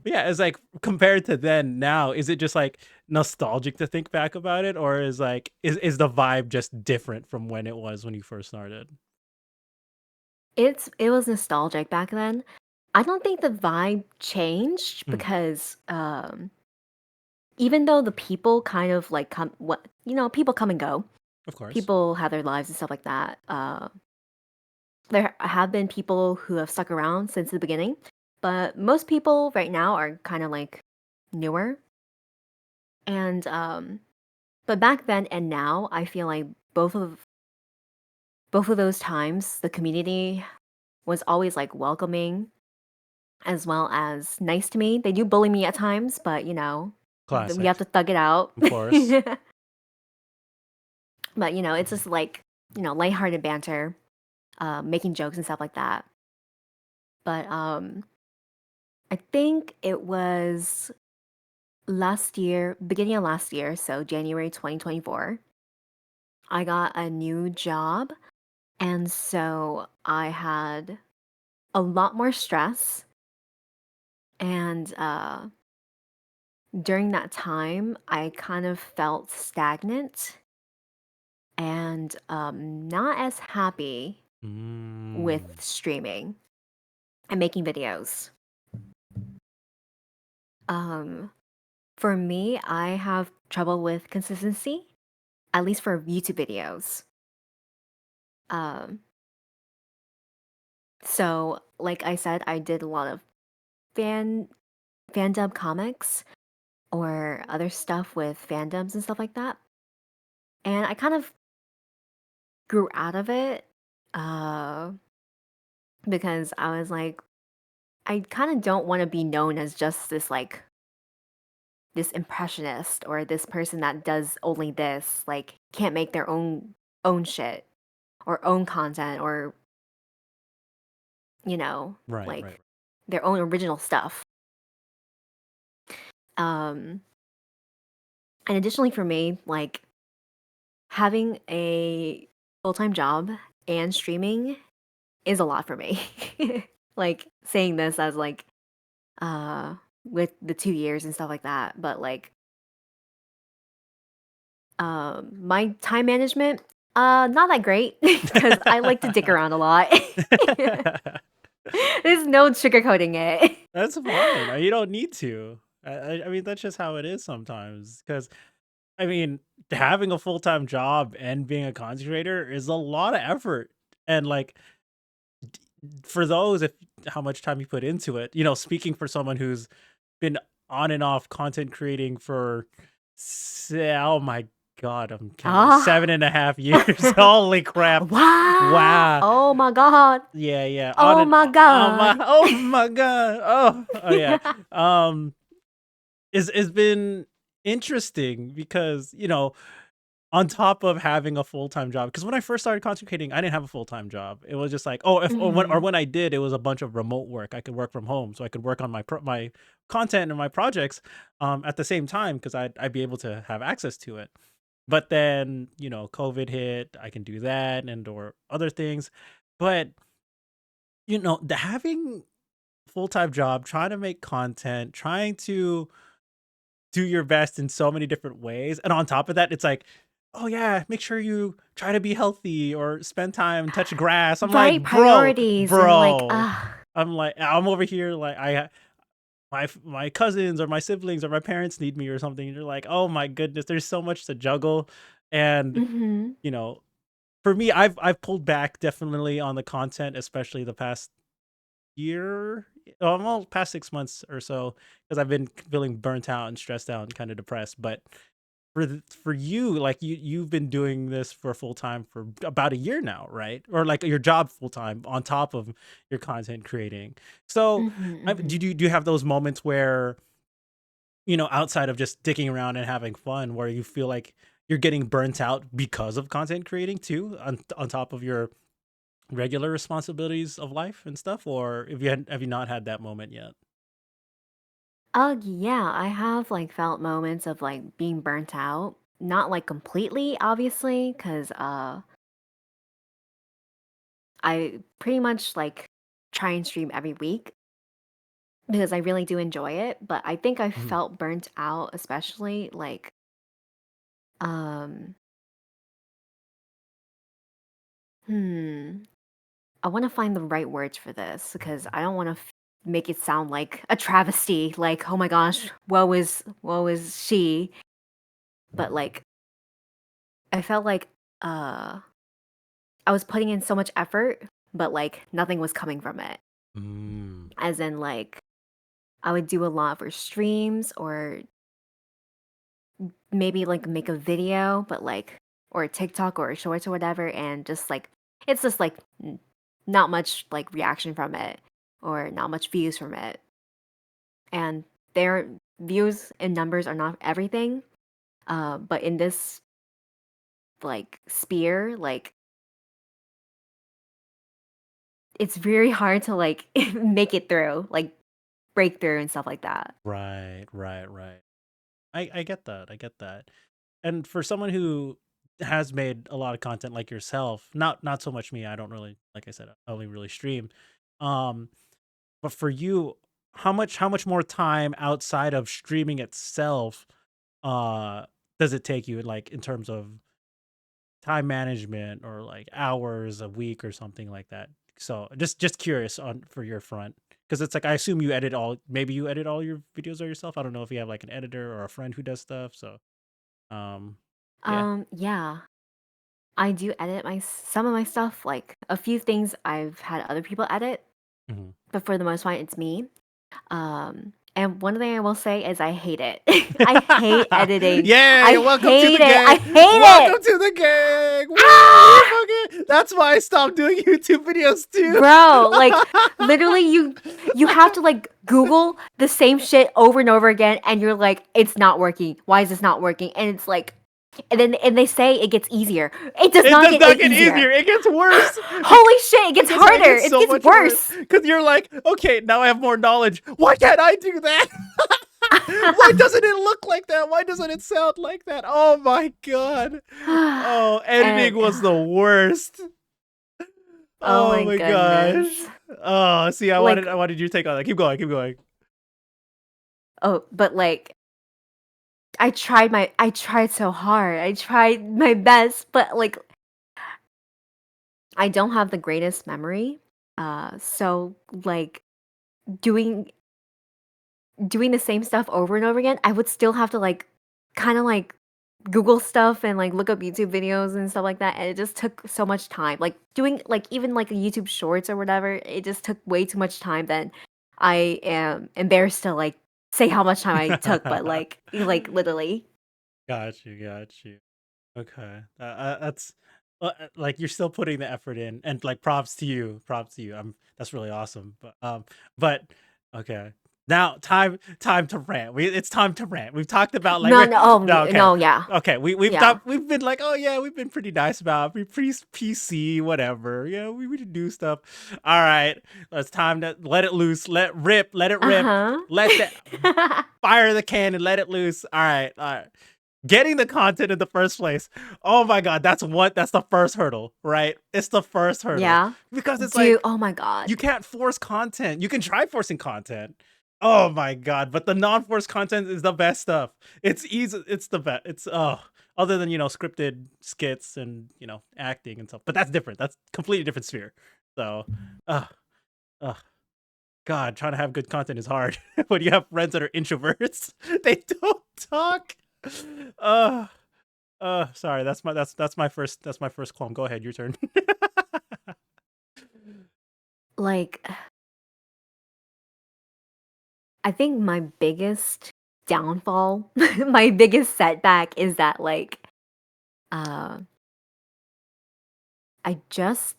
yeah, it's like compared to then now, is it just like nostalgic to think back about it, or is like is the vibe just different from when it was when you first started? It was nostalgic back then. I don't think the vibe changed Mhm. because, even though the people kind of like people come and go. Of course. People have their lives and stuff like that. There have been people who have stuck around since the beginning, but most people right now are kind of like newer. And but back then and now, I feel like both of those times, the community was always like welcoming as well as nice to me. They do bully me at times, but we have Classic. to thug it out. Of course. But it's just like lighthearted banter, making jokes and stuff like that. But I think it was last year, beginning of last year, so January 2024, I got a new job. And so I had a lot more stress. And during that time, I kind of felt stagnant and not as happy with Mm. streaming and making videos. Um, for me, I have trouble with consistency. at least for YouTube videos. Um, so like I said, I did a lot of fan fandom comics or other stuff with fandoms and stuff like that. And I kind of grew out of it uh because I was like I kind of don't want to be known as just this like this impressionist or this person that does only this, like can't make their own shit or own content or, you know, Right, right, like their own original stuff. Um and additionally for me, like having a full-time job and streaming is a lot for me. Like saying this as like uh with the 2 years and stuff like that, but like my time management not that great cuz I like to dick right. around a lot. There's no sugarcoating it. That's fine. You don't need to. I mean, that's just how it is sometimes. Because I mean, having a full time job and being a content creator is a lot of effort. And like for those, if how much time you put into it, speaking for someone who's been on and off content creating for oh my god, I'm counting Ah. 7.5 years. Holy crap! Wow. Wow. Oh my god. Yeah, yeah. On Oh and my oh my god. oh my god. Oh yeah. Um it's been interesting because, on top of having a full-time job, because when I first started concentrating, I didn't have a full-time job. It was just like, oh, if or Mhm. when I did, it was a bunch of remote work. I could work from home, so I could work on my content and my projects at the same time because I'd be able to have access to it. But then, COVID hit. I can do that and or other things, but having full-time job, trying to make content, trying to do your best in so many different ways. And on top of that, it's like, oh yeah, make sure you try to be healthy or spend time, touch grass. I'm like, Right, bro, priorities and like, bro. I'm over here like my cousins or my siblings or my parents need me or something. And you're like, oh my goodness, there's so much to juggle. And mhm. you know, for me, I've pulled back definitely on the content, especially the past year, well, past 6 months or so, because I've been feeling burnt out and stressed out and kind of depressed. But for you, like you've been doing this for full time for about a year now, right? Or like your job full time on top of your content creating. So, Mhm, do you have those moments where outside of just dicking around and having fun, where you feel like you're getting burnt out because of content creating too, on top of your regular responsibilities of life and stuff, or have you not had that moment yet? yeah, I have like felt moments of like being burnt out. Not like completely, obviously, because I pretty much like try and stream every week because I really do enjoy it. But I think I Mhm. felt burnt out, especially like um hmm. I want to find the right words for this because I don't want to make it sound like a travesty, like, oh my gosh, woe is she. But like I felt like uh I was putting in so much effort, but like nothing was coming from it. Mm. As in like I would do a lot for streams or maybe like make a video, but like or a TikTok or a shorts or whatever, and just like it's just like not much like reaction from it or not much views from it. And their views and numbers are not everything. But in this like sphere, like it's very hard to like make it through, like break through and stuff like that. Right, right, right. I get that. I get that. And for someone who has made a lot of content like yourself, not so much me. I don't really, like I said, I only really stream. Um, but for you, how much more time outside of streaming itself uh does it take you, like in terms of time management or like hours a week or something like that? So just curious on for your front, because it's like I assume maybe you edit all your videos or yourself. I don't know if you have like an editor or a friend who does stuff. So um Yeah. Yeah. I do edit some of my stuff, like a few things I've had other people edit, Mhm. but for the most part it's me. And one thing I will say is I hate it. I hate editing. Yay! I Welcome to hate the it. I gang. hate Welcome it. to the gang. Woo! Ah! Fucking. That's why I stopped doing YouTube videos too. Bro, like literally you have to like Google the same shit over and over again and you're like it's not working. Why is this not working? And it's like and they say it gets easier. It does It not does get not get easier. easier. It gets worse. Holy shit, it gets Because it harder. gets It so gets much worse. worse. Because you're like, okay, now I have more knowledge. Why can't I do that? Why doesn't it look like that? Why doesn't it sound like that? Oh my god. Oh, editing And was the worst. oh Oh my my gosh. goodness. Oh, see, Like I wanted you to take on that. Keep going, keep going. oh, but like I tried so hard. I tried my best, but like I don't have the greatest memory. So like doing doing the same stuff over and over again, I would still have to like kind of like Google stuff and like look up YouTube videos and stuff like that. And it just took so much time. Like doing like even like a YouTube shorts or whatever, it just took way too much time that I am embarrassed to like say how much time I took, but like literally. Got you, got you. Okay, that's like you're still putting the effort in, and like props to you. That's really awesome. But okay, now time to rant. It's time to rant. We've talked about like No, we're no, oh no okay, no, yeah. okay. We've Yeah. talked. We've been like, oh yeah, we've been pretty nice about we pretty PC whatever. Yeah, we do stuff. All right, it's time to let it loose. Let it rip. Let the Uh-huh. fire the cannon. Let it loose. All right. Getting the content in the first place. Oh my god, that's the first hurdle, right? It's the first hurdle. Yeah. Because it's Dude, like oh my god. you can't force content. You can try forcing content. Oh my god, but the non-forced content is the best stuff. It's easy, it's the best. It's other than, scripted skits and, acting and stuff. But that's different. That's completely different sphere. So, uh uh god, trying to have good content is hard when you have friends that are introverts. They don't talk. Uh sorry, that's my first qualm. Go ahead, your turn. Like I think my biggest downfall, my biggest setback is that like uh I just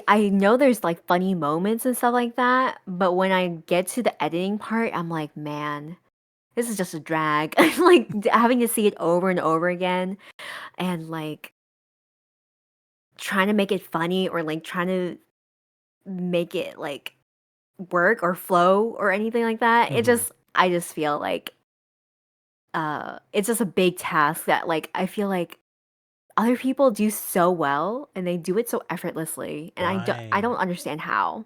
I know there's like funny moments and stuff like that, but when I get to the editing part, I'm like, man, this is just a drag. Like having to see it over and over again and like trying to make it funny or like trying to make it like work or flow or anything like that. Mhm. I just feel like it's just a big task that like I feel like other people do so well and they do it so effortlessly and I Right. don't understand how.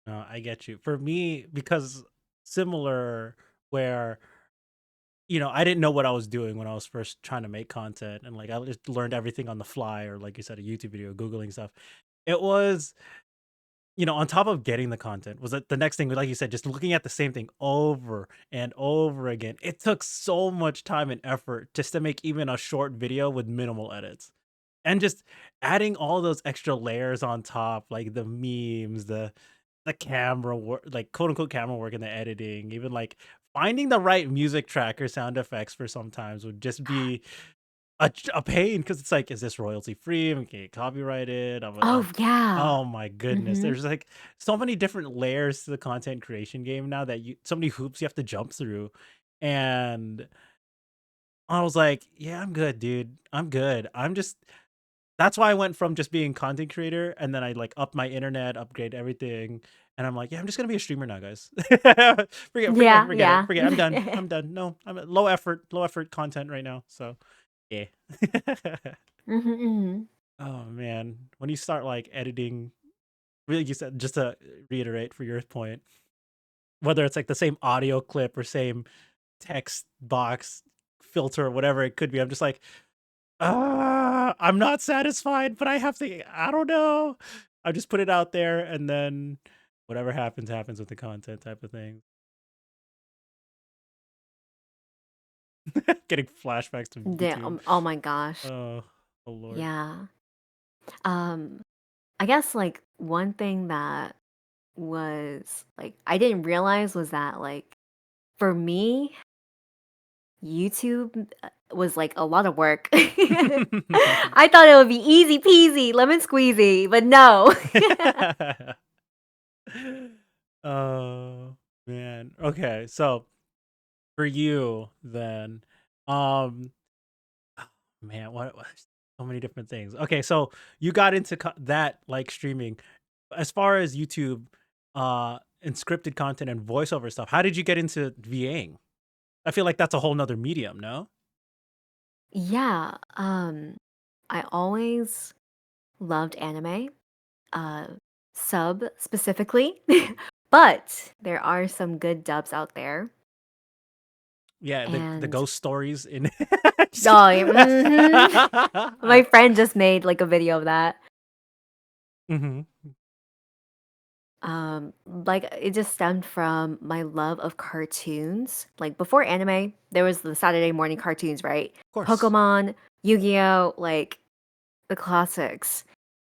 No, I get you. For me, because similar where, I didn't know what I was doing when I was first trying to make content, and like I just learned everything on the fly, or like you said, a YouTube video, Googling stuff. It was, on top of getting the content, was that the next thing, like you said, just looking at the same thing over and over again. It took so much time and effort just to make even a short video with minimal edits. And just adding all those extra layers on top, like the memes, the camera work, like quote unquote camera work and the editing, even like finding the right music track or sound effects for sometimes would just be a pain because it's like, is this royalty free? Am I getting copyrighted? Oh yeah. Oh my goodness. Mhm. There's like so many different layers to the content creation game now that so many hoops you have to jump through. And I was like, yeah, I'm good, dude. I'm good. That's why I went from just being content creator and then I like up my internet, upgrade everything. And I'm like, yeah, I'm just gonna be a streamer now, guys. Yeah, Forget it. yeah. Forget it. I'm done. I'm done. No, I'm at low effort content right now. So yeah. Mhm, mhm. Oh man. When you start like editing, really you said, just to reiterate for your point, whether it's like the same audio clip or same text box filter or whatever it could be, I'm just like, I'm not satisfied, but I don't know. I just put it out there and then whatever happens, happens with the content type of thing. Getting flashbacks to YouTube. Oh my gosh. Oh, oh Lord. Yeah. Um, I guess like one thing that was like I didn't realize was that like for me, YouTube was like a lot of work. I thought it would be easy peasy, lemon squeezy, but no. Oh man. Okay, so for you then, um, oh, man, what so many different things. Okay, so you got into that like streaming. As far as YouTube, and scripted content and voiceover stuff, how did you get into VAing? I feel like that's a whole nother medium, no? Yeah, I always loved anime, uh, sub specifically, but there are some good dubs out there, Yeah, the and ghost stories in Just oh, kidding. yeah, my friend just made like a video of that. Mhm. Like it just stemmed from my love of cartoons. Like before anime, there was the Saturday morning cartoons, right? Of course. Pokemon, Yu-Gi-Oh, like the classics.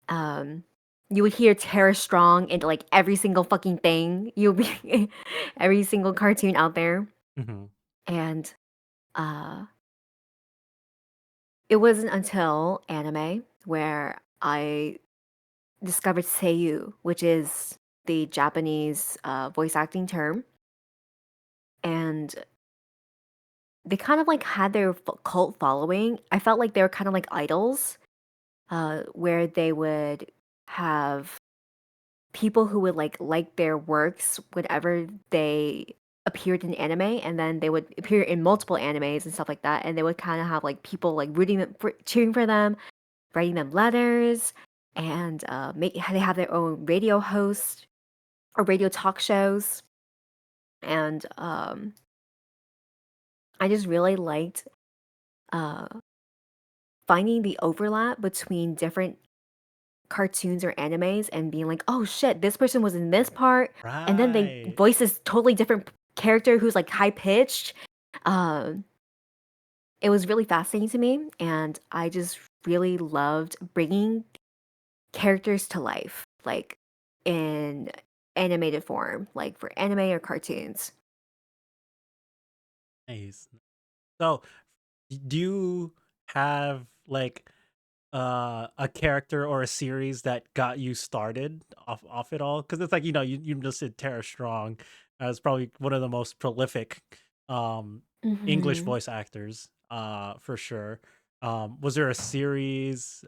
Um, you would hear Tara Strong in like every single fucking thing. You'll be every single cartoon out there. Mhm. And uh it wasn't until anime where I discovered Seiyu, which is the Japanese voice acting term. And they kind of like had their cult following. I felt like they were kind of like idols, where they would have people who would like their works whenever they appeared in anime, and then they would appear in multiple animes and stuff like that, and they would kind of have like people like rooting them for, cheering for them, writing them letters, and they have their own radio host or radio talk shows, and I just really liked uh finding the overlap between different cartoons or animes and being like, "Oh shit, this person was in this part," and then they Right. voice this totally different character who's like high pitched. Um, it was really fascinating to me, and I just really loved bringing characters to life, like in animated form, like for anime or cartoons. Nice. So, do you have like a character or a series that got you started off it all? Because it's like you just said Tara Strong as probably one of the most prolific um English Hmm. voice actors, for sure. Was there a series,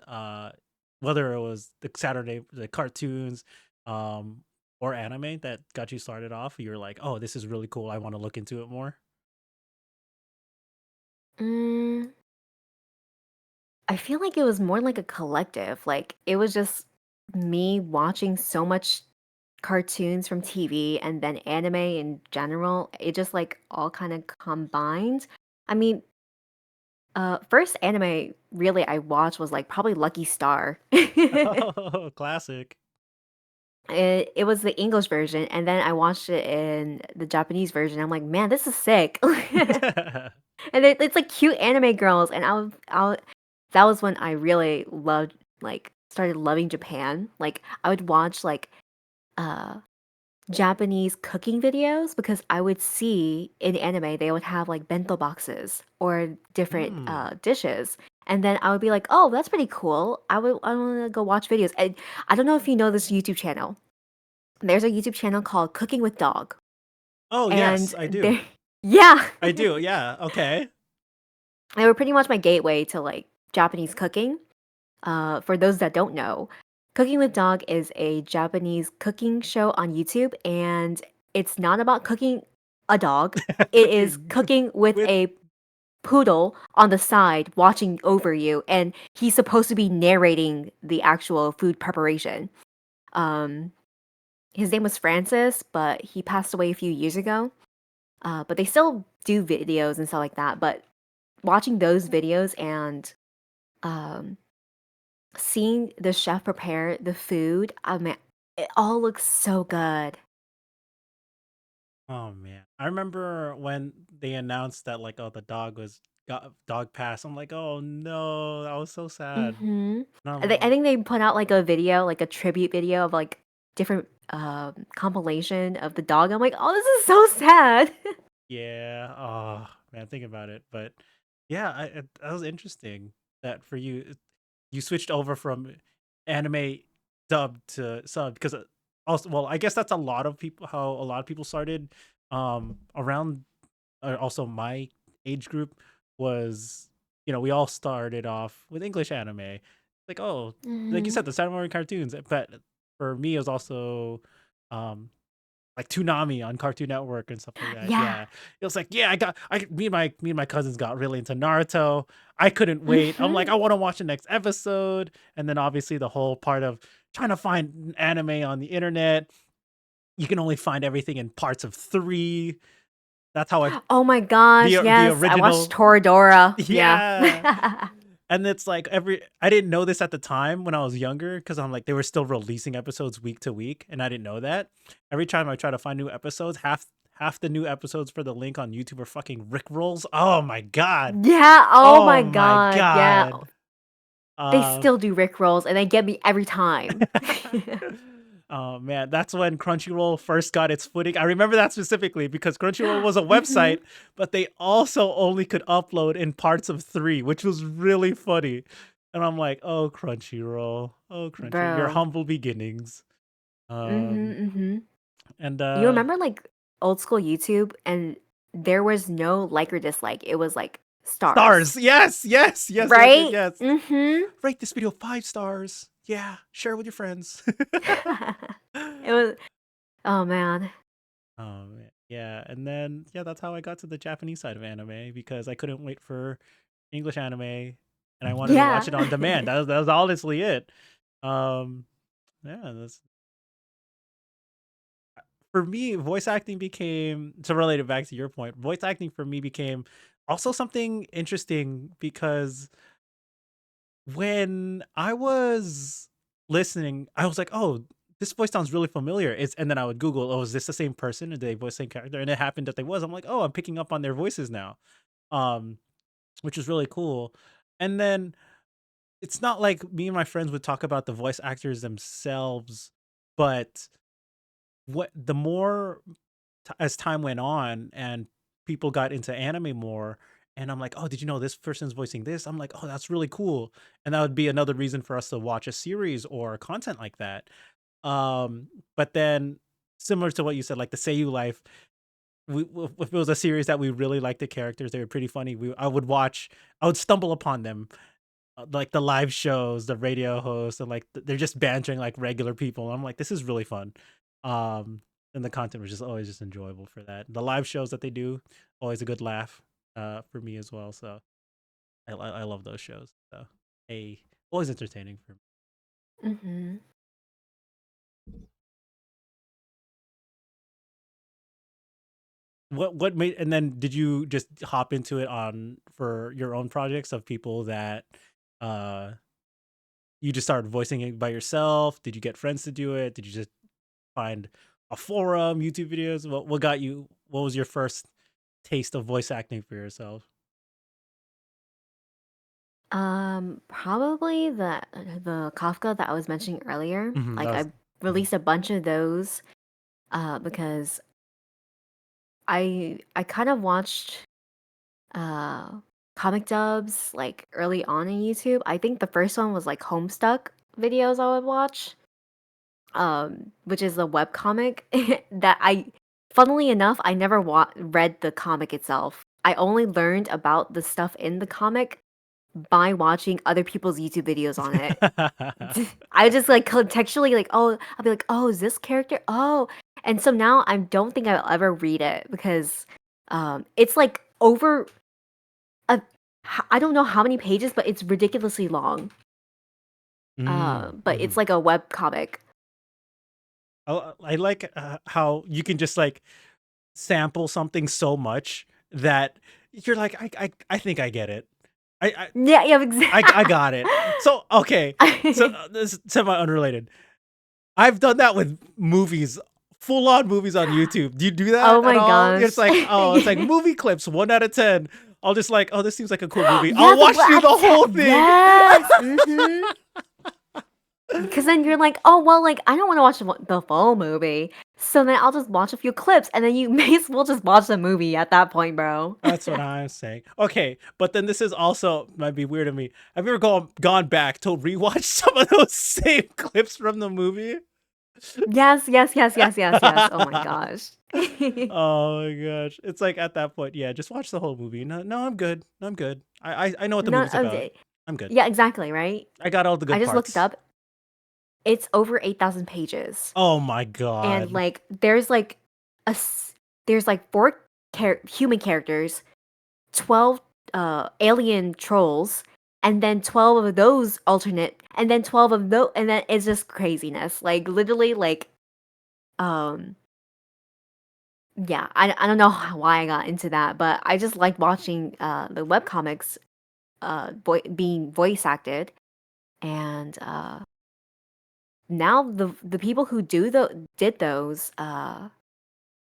whether it was the cartoons, um or anime that got you started off? You were like, oh, this is really cool, I want to look into it more. Mm, I feel like it was more like a collective. Like it was just me watching so much cartoons from TV and then anime in general. It just like all kind of combined. I mean, first anime really I watched was like probably Lucky Star. Oh, classic. It was the English version, and then I watched it in the Japanese version. I'm like, man, this is sick. And it's like cute anime girls, and that was when I really loved like started loving Japan. Like I would watch like uh Japanese cooking videos because I would see in anime they would have like bento boxes or different Hmm. dishes. And then I would be like, "Oh, that's pretty cool. I want to go watch videos." And I don't know if you know this YouTube channel. There's a YouTube channel called Cooking with Dog. Oh, And yes, I do. they yeah, I do, yeah, okay. they were pretty much my gateway to like Japanese cooking. For those that don't know, Cooking with Dog is a Japanese cooking show on YouTube, and it's not about cooking a dog. It is Cooking cooking with with a poodle on the side watching over you, and he's supposed to be narrating the actual food preparation. Um, his name was Francis, but he passed away a few years ago. But they still do videos and stuff like that. But watching those videos and um, seeing the chef prepare the food, I mean, it all looks so good. oh, man. I remember when they announced that like, oh, the dog was got dog pass. I'm like, oh no, that was so sad. Mhm. And I'm I like, think they put out, like, a video, like, a tribute video of, like, different, compilation of the dog. I'm like, "Oh, this is so sad." yeah, oh man, think about it. But yeah, that was interesting that for you, you switched over from anime dub to sub because also, well, I guess that's a lot of people how a lot of people started around also my age group was, we all started off with English anime. Like, oh, like you Mhm. said, the Saturday morning cartoons. But for me, it was also um like Toonami on Cartoon Network and stuff like that. Yeah. Yeah, it was like, yeah, me and my cousins got really into Naruto. I couldn't wait. I'm like, Mhm. I want to watch the next episode, and then obviously the whole part of trying to find anime on the internet. You can only find everything in parts of three. That's how I Oh my gosh, the yes, I watched original. Toradora. Yeah. Yeah. And it's like I didn't know this at the time when I was younger because I'm like they were still releasing episodes week to week, and I didn't know that. Every time I try to find new episodes, half the new episodes for the link on YouTube are fucking Rick rolls. Oh my god. Yeah, oh Oh my my god, yeah. god. They Uh still do Rick rolls, and they get me every time. Oh man, that's when Crunchyroll first got its footing. I remember that specifically because Crunchyroll was a Mhm. website, but they also only could upload in parts of three, which was really funny. And I'm like, oh Crunchyroll, your Bro. humble beginnings. Um, Mhm, mhm. and You remember, like, old school YouTube, and there was no like or dislike, it was, like, stars, stars, yes, yes, yes, yes, yes, right? yes. Mhm. Rate this video 5 stars. Yeah, share with your friends. It was oh, man. Oh man. Yeah, and then yeah, that's how I got to the Japanese side of anime because I couldn't wait for English anime and I wanted to watch Yeah. it on demand. That was honestly it. Um yeah, that's for me, voice acting became to relate it back to your point. Voice acting for me became also something interesting because when I was listening, I was like, "Oh, this voice sounds really familiar." And then I would Google, "Oh, is this the same person? Did they voice the same character?" And it happened that they was. I'm like, "Oh, I'm picking up on their voices now," um, which is really cool. And then it's not like me and my friends would talk about the voice actors themselves, but what the more as time went on and people got into anime more, and I'm like, "Oh, did you know this person's voicing this?" I'm like, "Oh, that's really cool." And that would be another reason for us to watch a series or content like that. Um, but then similar to what you said, like the Seiyu Life, if it was a series that we really liked the characters, they were pretty funny. I would stumble upon them, like the live shows, the radio hosts, and like they're just bantering like regular people. I'm like, this is really fun. Um, and the content was just always just enjoyable for that. The live shows that they do, always a good laugh, for me as well. So I love those shows. So always entertaining for me. Mhm. What made and then did you just hop into it on for your own projects of people that uh you just started voicing it by yourself? Did you get friends to do it? Did you just find a forum, YouTube videos? What got you? What was your first taste of voice acting for yourself? Probably the Kafka that I was mentioning earlier. Mhm, that Like, was I mhm. released a bunch of those, because I kind of watched, uh, comic dubs, like, early on in YouTube. I think the first one was, like, Homestuck videos I would watch, which is a web comic that funnily enough, I never read the comic itself. I only learned about the stuff in the comic by watching other people's YouTube videos on it. I just, like, contextually, like, oh, I'll be like, "Oh, is this character? Oh." And so now I don't think I'll ever read it because, it's, like, over a I don't know how many pages, but it's ridiculously long. But it's Mhm. like a web comic. I like how you can just like sample something so much that you're like, I think I get it. I Yeah, yeah, I got it. So okay, so exactly. this is semi unrelated. I've done that with movies full on movies on YouTube. Do you do Oh that at my all? It's gosh. like, oh, it's like movie clips, 1 out of 10. I'll just like, oh, this seems like a cool movie. Yeah, I'll the watch one through out the of 10. whole thing. Yes. Because then you're like, oh well, like I don't want to watch the full movie, so then I'll just watch a few clips, and then you may as well just watch the movie at that point, bro. That's what I'm saying. Okay, but then this is also might be weird to me. Have you ever gone back to rewatch some of those same clips from the movie? Yes, yes, yes, yes, yes, yes. Oh my gosh. Oh my gosh. It's like at that point, yeah, just watch the whole movie. No, no, I'm good. I'm good. I know what the No, movie's about. I'm good. yeah, exactly, right? I got all the I good just looked it parts. up. It's over 8,000 pages. Oh my And god. like there's like four human characters, 12 alien trolls, and then 12 of those alternate, and then 12 of those, and then it's just craziness. Like literally like um yeah, I don't know why I got into that, but I just liked watching the webcomics being voice acted. And now the people who did those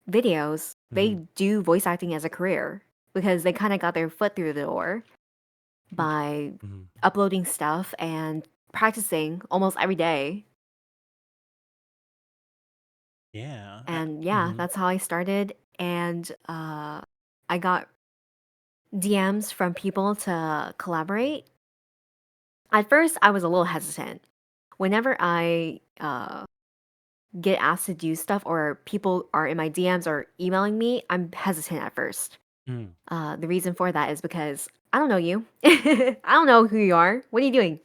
videos, they Mhm. do voice acting as a career because they kind of got their foot through the door by Mhm. uploading stuff and practicing almost every day. Yeah. And yeah, Mhm. that's how I started. And I got DMs from people to collaborate. At first, I was a little hesitant. Whenever I get asked to do stuff or people are in my DMs or emailing me, I'm hesitant at first. Mm. The reason for that is because I don't know you. I don't know who you are. What are you doing?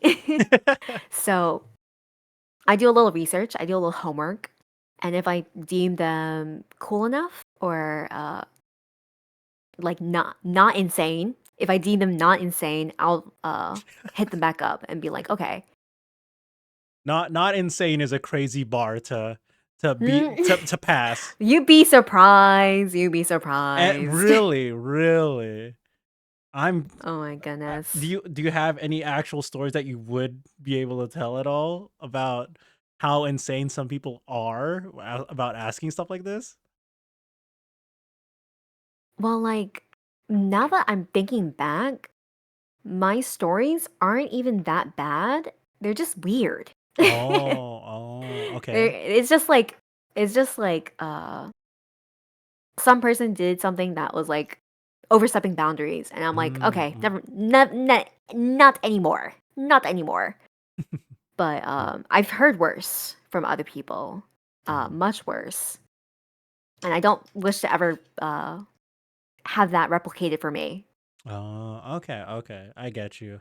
So I do a little research, I do a little homework, and if I deem them cool enough or like not insane, if I deem them not insane, I'll hit them back up and be like, okay. Not insane is a crazy bar Hmm. to pass. You'd be surprised. You'd be And surprised. really, really. I'm Oh my goodness. do you have any actual stories that you would be able to tell at all about how insane some people are about asking stuff like this? Well, like, now that I'm thinking back, my stories aren't even that bad. They're just weird. Okay. It's just like some person did something that was like overstepping boundaries, and I'm like, Mm, okay, mm, never, not anymore, not anymore. But mm, I've heard worse from other people, mm. much worse, and I don't wish to ever have that replicated for me. Oh, okay, okay. I get you.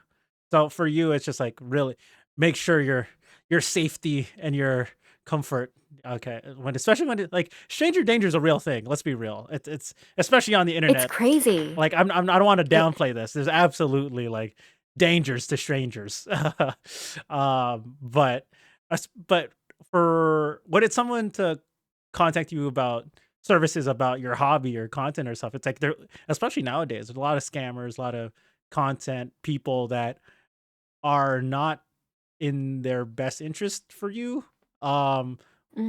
So for you, it's just like really make sure your safety and your comfort. Okay, when especially when like stranger danger is a real thing. Let's be real. It's especially on the It's internet. crazy. Like I don't want to It downplay this. There's absolutely like dangers to strangers. But but for what it's someone to contact you about services about your hobby or content or stuff, it's like there, especially nowadays, there's a lot of scammers, a lot of content people that are not in their best interest for you. Um,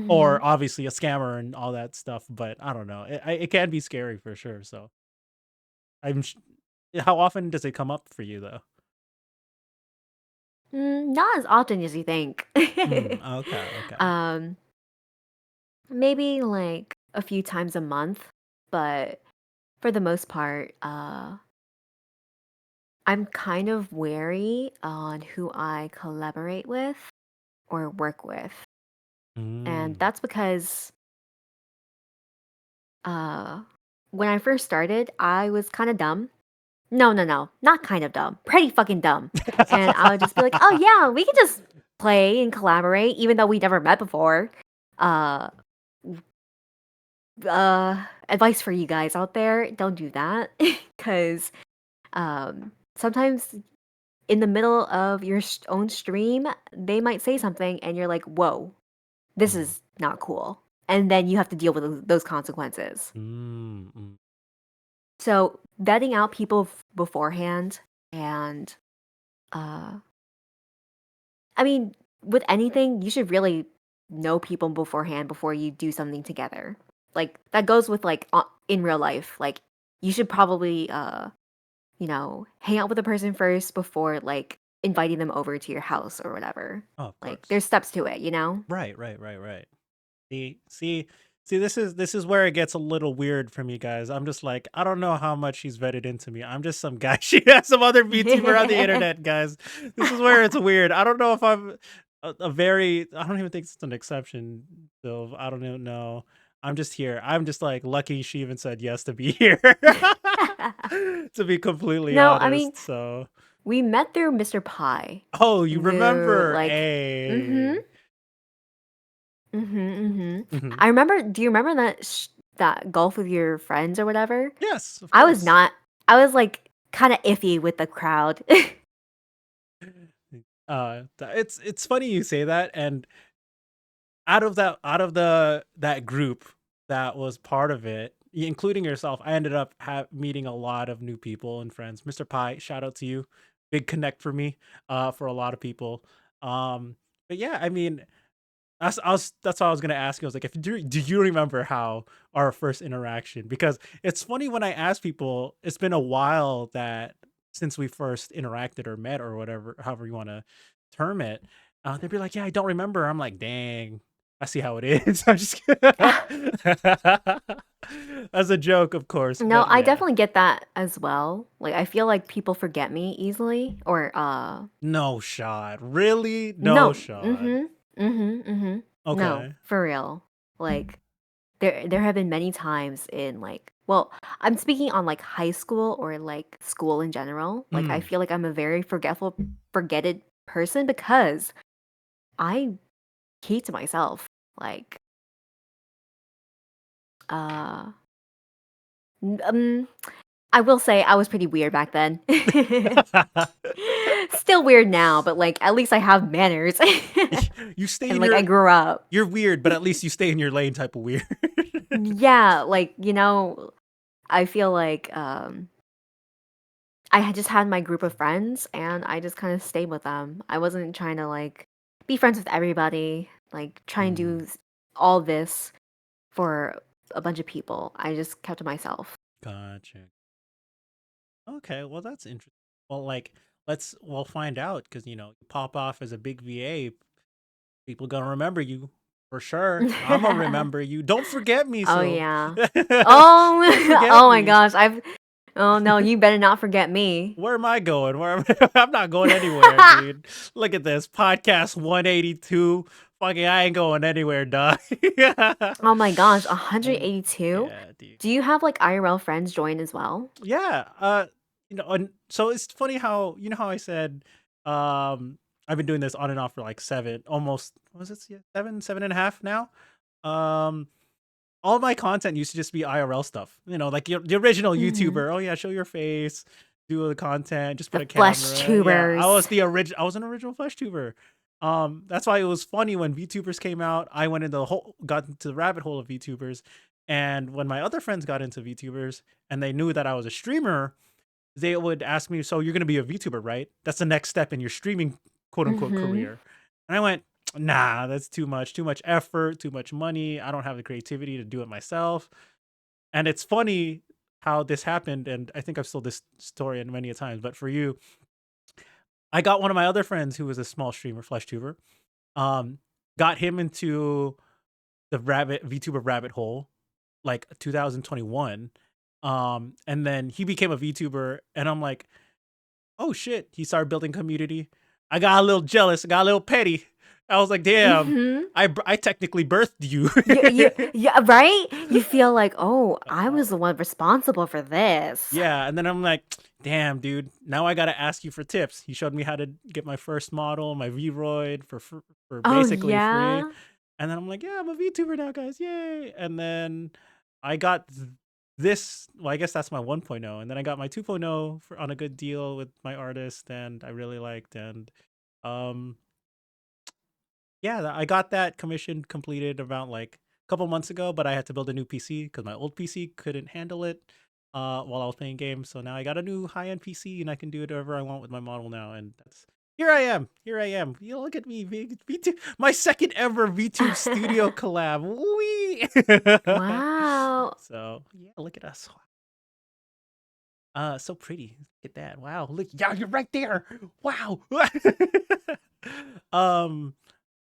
or Mhm. obviously a scammer and all that stuff. But I don't know. It can be scary for sure. So I'm. How often does it come up for you though? Not as often as you think. Okay. Okay. um, Maybe like a few times a month, but for the most part, I'm kind of wary on who I collaborate with or work with. And Mm. that's because uh when I first started, I was kind of dumb. No, no, no, not kind of dumb. Pretty fucking dumb. And I would just be like, "Oh yeah, we can just play and collaborate even though we never met before." Uh Advice for you guys out there, don't do that cuz sometimes in the middle of your own stream, they might say something and you're like, "Whoa, this Mm. is not cool." And then you have to deal with those consequences. Mm, mm, So, vetting out people beforehand and uh I mean, with anything, you should really know people beforehand before you do something together. Like that goes with like in real life. Like you should probably hang out with a person first before like inviting them over to your house or whatever. Oh, of Like course. there's steps to it, you know? Right, right, right, right. See, this is where it gets a little weird from you guys. I'm just like, I don't know how much she's vetted into me. I'm just some guy. She has some other VTuber on the internet, guys. This is where it's weird. I don't know if I'm a very. I don't even think it's an exception. So I don't even know. I'm just here. I'm just like lucky she even said yes to be here. To be completely No, I mean, honest. So, we met through Mr. Pie. oh, you The remember? like mhm. Hey. Mhm. Mhm. Mhm. I remember do you remember that golf with your friends or whatever? Yes, of I was course. not. I was like kind of iffy with the crowd. It's funny you say that, and out of that group that was part of it, including yourself, I ended up meeting a lot of new people and friends. Mr. Pie, shout out to you, big connect for me, for a lot of people. But yeah, I mean, that's what I was gonna ask you. I was like, if do you remember how our first interaction? Because it's funny when I ask people, it's been a while that since we first interacted or met or whatever, however you want to term it. They'd be like, yeah, I don't remember. I'm like, dang, I see how it is. I'm just as a joke, of course, No, but I yeah, definitely get that as well. Like I feel like people forget me easily or no shot, really, no no. shot. Mhm. Mhm. Mhm. No, Okay. for real. Like there have been many times in like well, I'm speaking on like high school or like school in general. Like I Mm, feel like I'm a very forgetted person because I keep to myself. Like uh n- um I will say I was pretty weird back then. Still weird now, but like at least I have manners. you stay And in like I your grew up. You're weird, but at least you stay in your lane type of weird. Yeah, like, I feel like I had just had my group of friends and I just kind of stayed with them. I wasn't trying to like be friends with everybody, like try and Mm, do all this for a bunch of people. I just kept to myself. gotcha. Okay, well that's interesting. Well, like we'll find out because you pop off as a big VA, people gonna remember you for sure. I'm gonna remember you. Don't forget me, Oh Sylve. yeah. Don't Oh, forget oh my me. gosh. Oh no, you better not forget me. Where am I going? I'm not going anywhere, dude. Look at this podcast 182. Fucking, I ain't going anywhere, dog. Oh my gosh, Um, 182? yeah, dude. Do you have like IRL friends join as well? Yeah, and so it's funny how how I said, um, I've been doing this on and off for like seven, almost what was it? Yeah, 7.5 now. Um, all my content used to just be IRL stuff. Like the original Mhm. YouTuber. Oh yeah, show your face, do the content, just put The a flesh camera. Yeah, I was tubers. the original. I was an original flesh tuber. That's why it was funny when VTubers came out. I got into the rabbit hole of VTubers, and when my other friends got into VTubers and they knew that I was a streamer, they would ask me, "So you're gonna be a VTuber, right? That's the next step in your streaming quote unquote Mhm. career." And I went, "Nah, that's too much effort, too much money. I don't have the creativity to do it myself." And it's funny how this happened, and I think I've told this story in many a times. But for you, I got one of my other friends who was a small streamer, FleshTuber, um, got him into the VTuber rabbit hole like 2021. And then he became a VTuber, and I'm like, oh shit, he started building community. I got a little jealous, I got a little petty. I was like, damn, Mhm. I technically birthed you. Yeah, right? You feel like, "Oh, I was the one responsible for this." Yeah, and then I'm like, damn, dude, now I gotta ask you for tips. He showed me how to get my first model, my Vroid for Oh, basically free. yeah? And then I'm like, yeah, I'm a VTuber now, guys, yay! And then I got this. Well, I guess that's my 1.0, and then I got my 2.0 on a good deal with my artist, and I really liked. And um, yeah, I got that commission completed about like a couple months ago, but I had to build a new PC because my old PC couldn't handle it while I was playing games. So now I got a new high end PC and I can do whatever I want with my model now. And Here I am. Here I am. You look at me, VTube, my second ever VTube studio collab. Wee. Wow. So yeah, look at us. So pretty. Look at that. Wow. Look, yeah, you're right there. Wow. But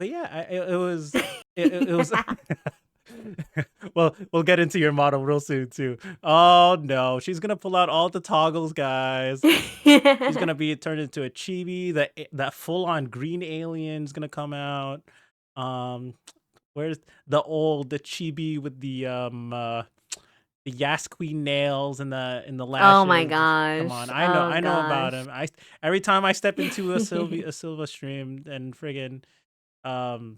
yeah, it was. Well, we'll get into your model real soon too. Oh no, she's gonna pull out all the toggles, guys. She's gonna be turned into a chibi. That full on green alien's gonna come out. Um, where's the chibi with the Yas Queen nails and the Oh my lashes? Come on, gosh. Oh I know about gosh. him. Every time I step into a Silva stream and friggin' um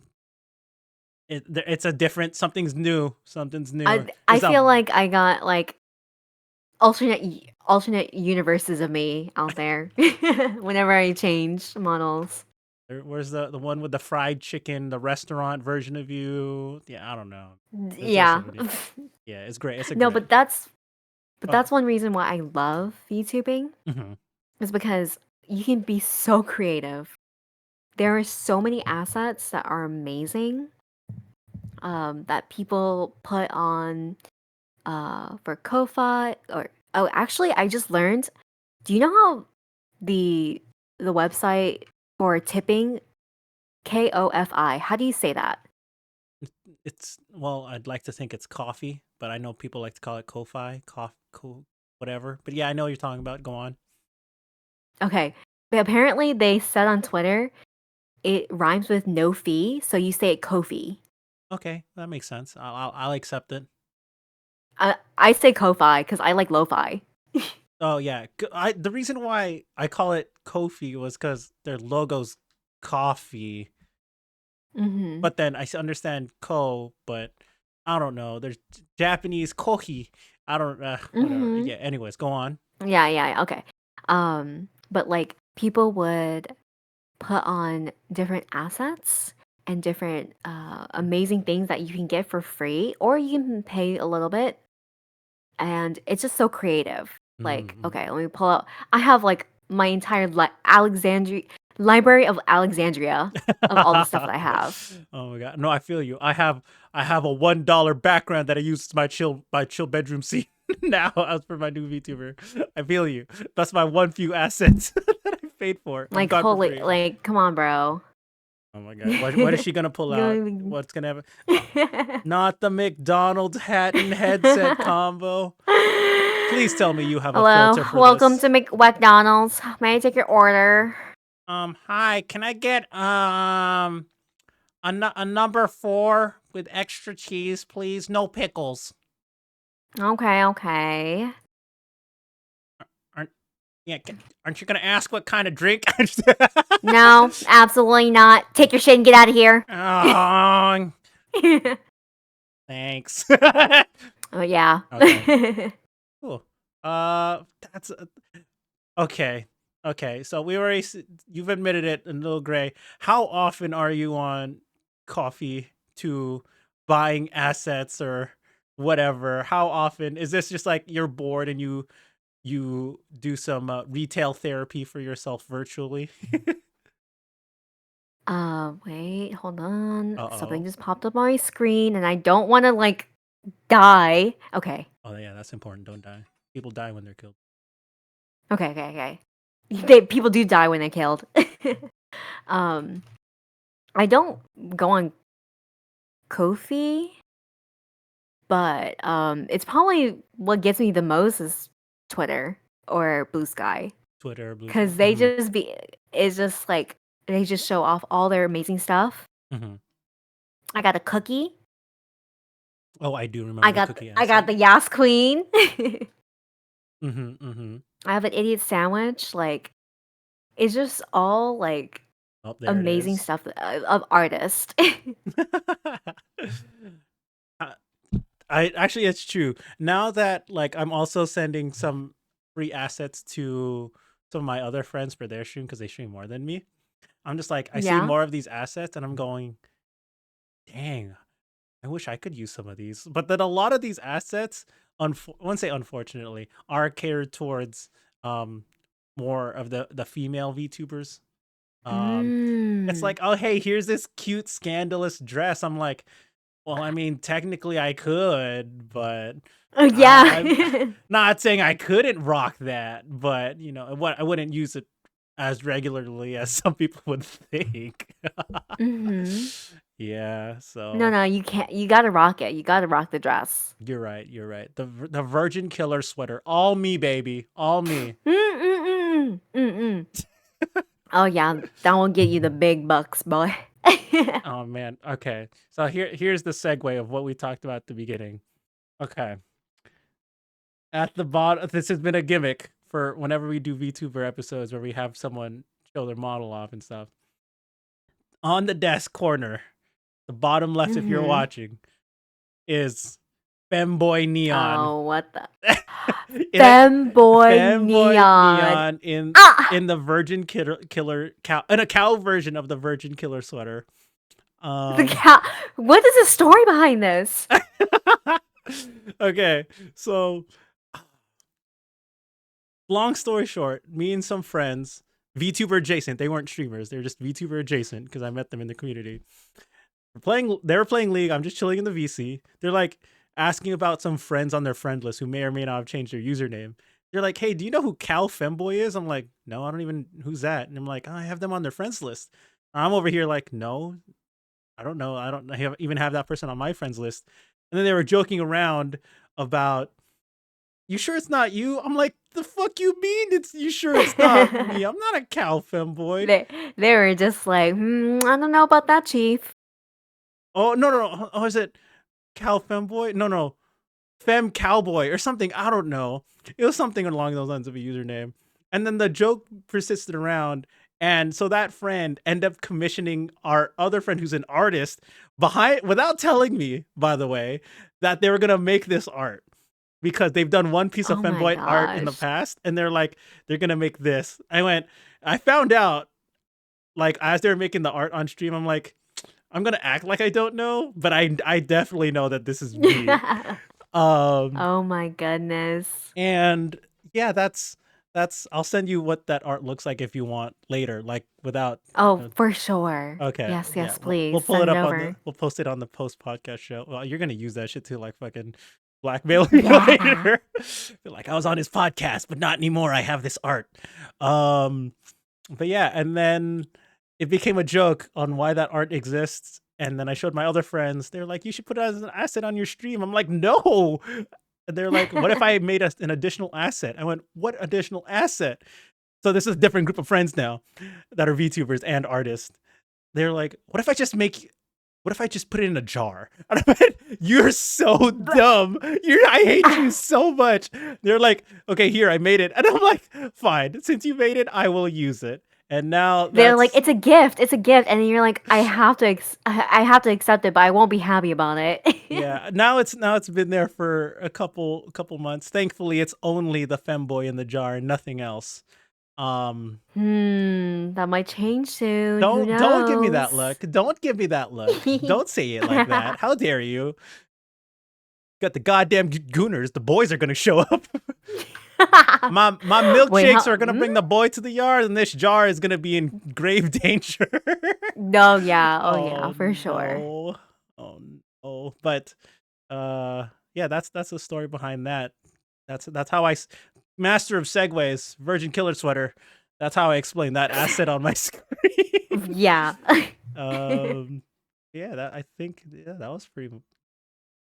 it's a different something's new. Something's new. I There's a feel like I got like alternate universes of me out there whenever I change models. where's the one with the fried chicken, the restaurant version of you? Yeah, I don't know. There's so Yeah. many. Yeah, it's great. It's a No, great. but that's Oh. one reason why I love VTubing Hmm. is because you can be so creative. There are so many assets that are amazing that people put on for Ko-fi or actually I just learned. Do you know how the website for tipping KOFI? How do you say that? It's well, I'd like to think it's coffee, but I know people like to call it Ko-fi, whatever. But yeah, I know what you're talking about. Go on. Okay, but apparently they said on Twitter it rhymes with no fee, so you say it Kofi. Okay, that makes sense. I'll accept it. I say Ko-fi because I like lo-fi. Oh yeah, the reason why I call it Kofi was because their logo's coffee. Mm-hmm. But then understand ko, but I don't know. There's Japanese kohi. I don't whatever. Mm-hmm. Yeah. Anyways, go on. Yeah. Okay. But like people would put on different assets and different amazing things that you can get for free, or you can pay a little bit, and it's just so creative. Like, Mm-hmm. okay, let me pull out. I have like my entire Alexandria library of Alexandria of all the stuff that I have. Oh my god. No, I feel you. I have a $1 background that I use as my chill bedroom scene now as for my new VTuber. I feel you. That's my one few assets that I paid for. I've Like, got for holy, free. like, come on, bro. Oh my god. What is she gonna pull out? What's gonna happen? Not the McDonald's hat and headset combo. Please tell me you have a Hello, filter for welcome this. to McDonald's. May I take your order? Hi, can I get a number 4 with extra cheese, please? No pickles. Okay. Aren't you gonna ask what kind of drink? No, absolutely not. Take your shit and get out of here. Oh, thanks. Oh yeah. Okay. Cool. That's okay. Okay, so you've admitted it, a little gray. How often are you on coffee to buying assets or whatever? How often is this just like you're bored and you do some retail therapy for yourself virtually? Wait, hold on. Something Uh-oh. just popped up on my screen and I don't want to like die. Okay. Oh yeah, that's important. Don't die. People die when they're killed. Okay. People do die when they're killed. um, I don't go on Kofi, but it's probably what gets me the most is Twitter or Blue Sky Twitter, Blue Sky. because they just be it's just like they just show off all their amazing stuff. Mm-hmm. I got a cookie. Oh, I do remember the cookie I got asset. the Yas Queen. Mm-hmm. I have an idiot sandwich. Like it's just all like Oh, there it amazing is. stuff of artists. Uh, I actually, it's true. Now that like I'm also sending some free assets to some of my other friends for their stream because they stream more than me. I'm just like I see Yeah. more of these assets and I'm going, dang, I wish I could use some of these. But then a lot of these assets, I won't say unfortunately, are catered towards more of the female VTubers. It's Mm. like, oh hey, here's this cute scandalous dress. I'm like, well, I mean, technically I could, but Oh, I'm yeah. not saying I couldn't rock that, but what I wouldn't use it as regularly as some people would think. Mhm. Yeah, No, so no, you can't. You gotta rock it. You gotta rock the dress. you're right. You're right. The Virgin Killer sweater, all me, baby, all me. Mm-mm-mm. Mm-mm. Oh, yeah. That will get you the big bucks, boy. Oh man. Okay. So here's the segue of what we talked about at the beginning. Okay. At the bottom, this has been a gimmick for whenever we do VTuber episodes where we have someone show their model off and stuff. On the desk corner, the bottom left, if you're Mhm. watching, is Femboy Neon. Oh, what the In a Femboy Femboy Neon. Neon Ah! in the Virgin Killer cow, in a cow version of the Virgin Killer sweater. The Um cat. What is the story behind this? okay, so long story short, me and some friends, VTuber adjacent, they weren't streamers, they were just VTuber adjacent because I met them in the community. They were playing League. I'm just chilling in the VC. They're like asking about some friends on their friend list who may or may not have changed their username. They're like, "Hey, do you know who Cal Femboy is?" I'm like, "No, I don't even. Who's that?" And I'm like, oh, "I have them on their friends list." I'm over here like, "No, I don't know. I don't even have that person on my friends list." And then they were joking around about, "You sure it's not you?" I'm like, "The fuck you mean? It's you sure it's not me? I'm not a Cal Femboy." They were just like, I don't know about that, Chief. Oh no. Oh, is it Cal Femboy? No. Fem Cowboy or something. I don't know. It was something along those lines of a username. And then the joke persisted around. And so that friend ended up commissioning our other friend who's an artist behind without telling me, by the way, that they were gonna make this art because they've done one piece of Oh my Femboy art in the gosh. past, and they're like, they're gonna make this. I found out like as they were making the art on stream, I'm like, I'm gonna act like I don't know, but I definitely know that this is me. Um Oh my goodness. And yeah, that's I'll send you what that art looks like if you want later, like without Oh, for sure. okay, Yes, yeah. yes, We'll please pull it send it up on the over. we'll post it on the post podcast show. Well, you're gonna use that shit to like fucking blackmail me Yeah. later. Be like, I was on his podcast, but not anymore. I have this art. Um but yeah, and then it became a joke on why that art exists. And then I showed my other friends. They're like, "You should put it as an asset on your stream." I'm like, "No." And they're like, "What if I made an additional asset?" I went, "What additional asset?" So this is a different group of friends now that are VTubers and artists. They're like, what if I just put it in a jar?" And I went, "You're so But dumb. I hate you so much." They're like, "Okay, here, I made it." And I'm like, "Fine. Since you made it, I will use it." And now they're like, that's "It's a gift. It's a gift." And then you're like, I have to accept it, but I won't be happy about it." yeah. Now it's been there for a couple months. Thankfully, it's only the femboy in the jar and nothing else. Um, That might change soon. Who don't give me that knows? look. Don't give me that look. Don't say it like that. How dare you? Got the goddamn gooners. The boys are gonna show up. My Wait, milkshakes how? are gonna bring the boy to the yard, and this jar is gonna be in grave danger. No, yeah. Oh, yeah, Oh for sure. no. Oh no. But yeah, that's the story behind that. That's how master of segues, Virgin Killer sweater. That's how I explain that asset on my screen. Yeah. um yeah, that I think yeah, that was pretty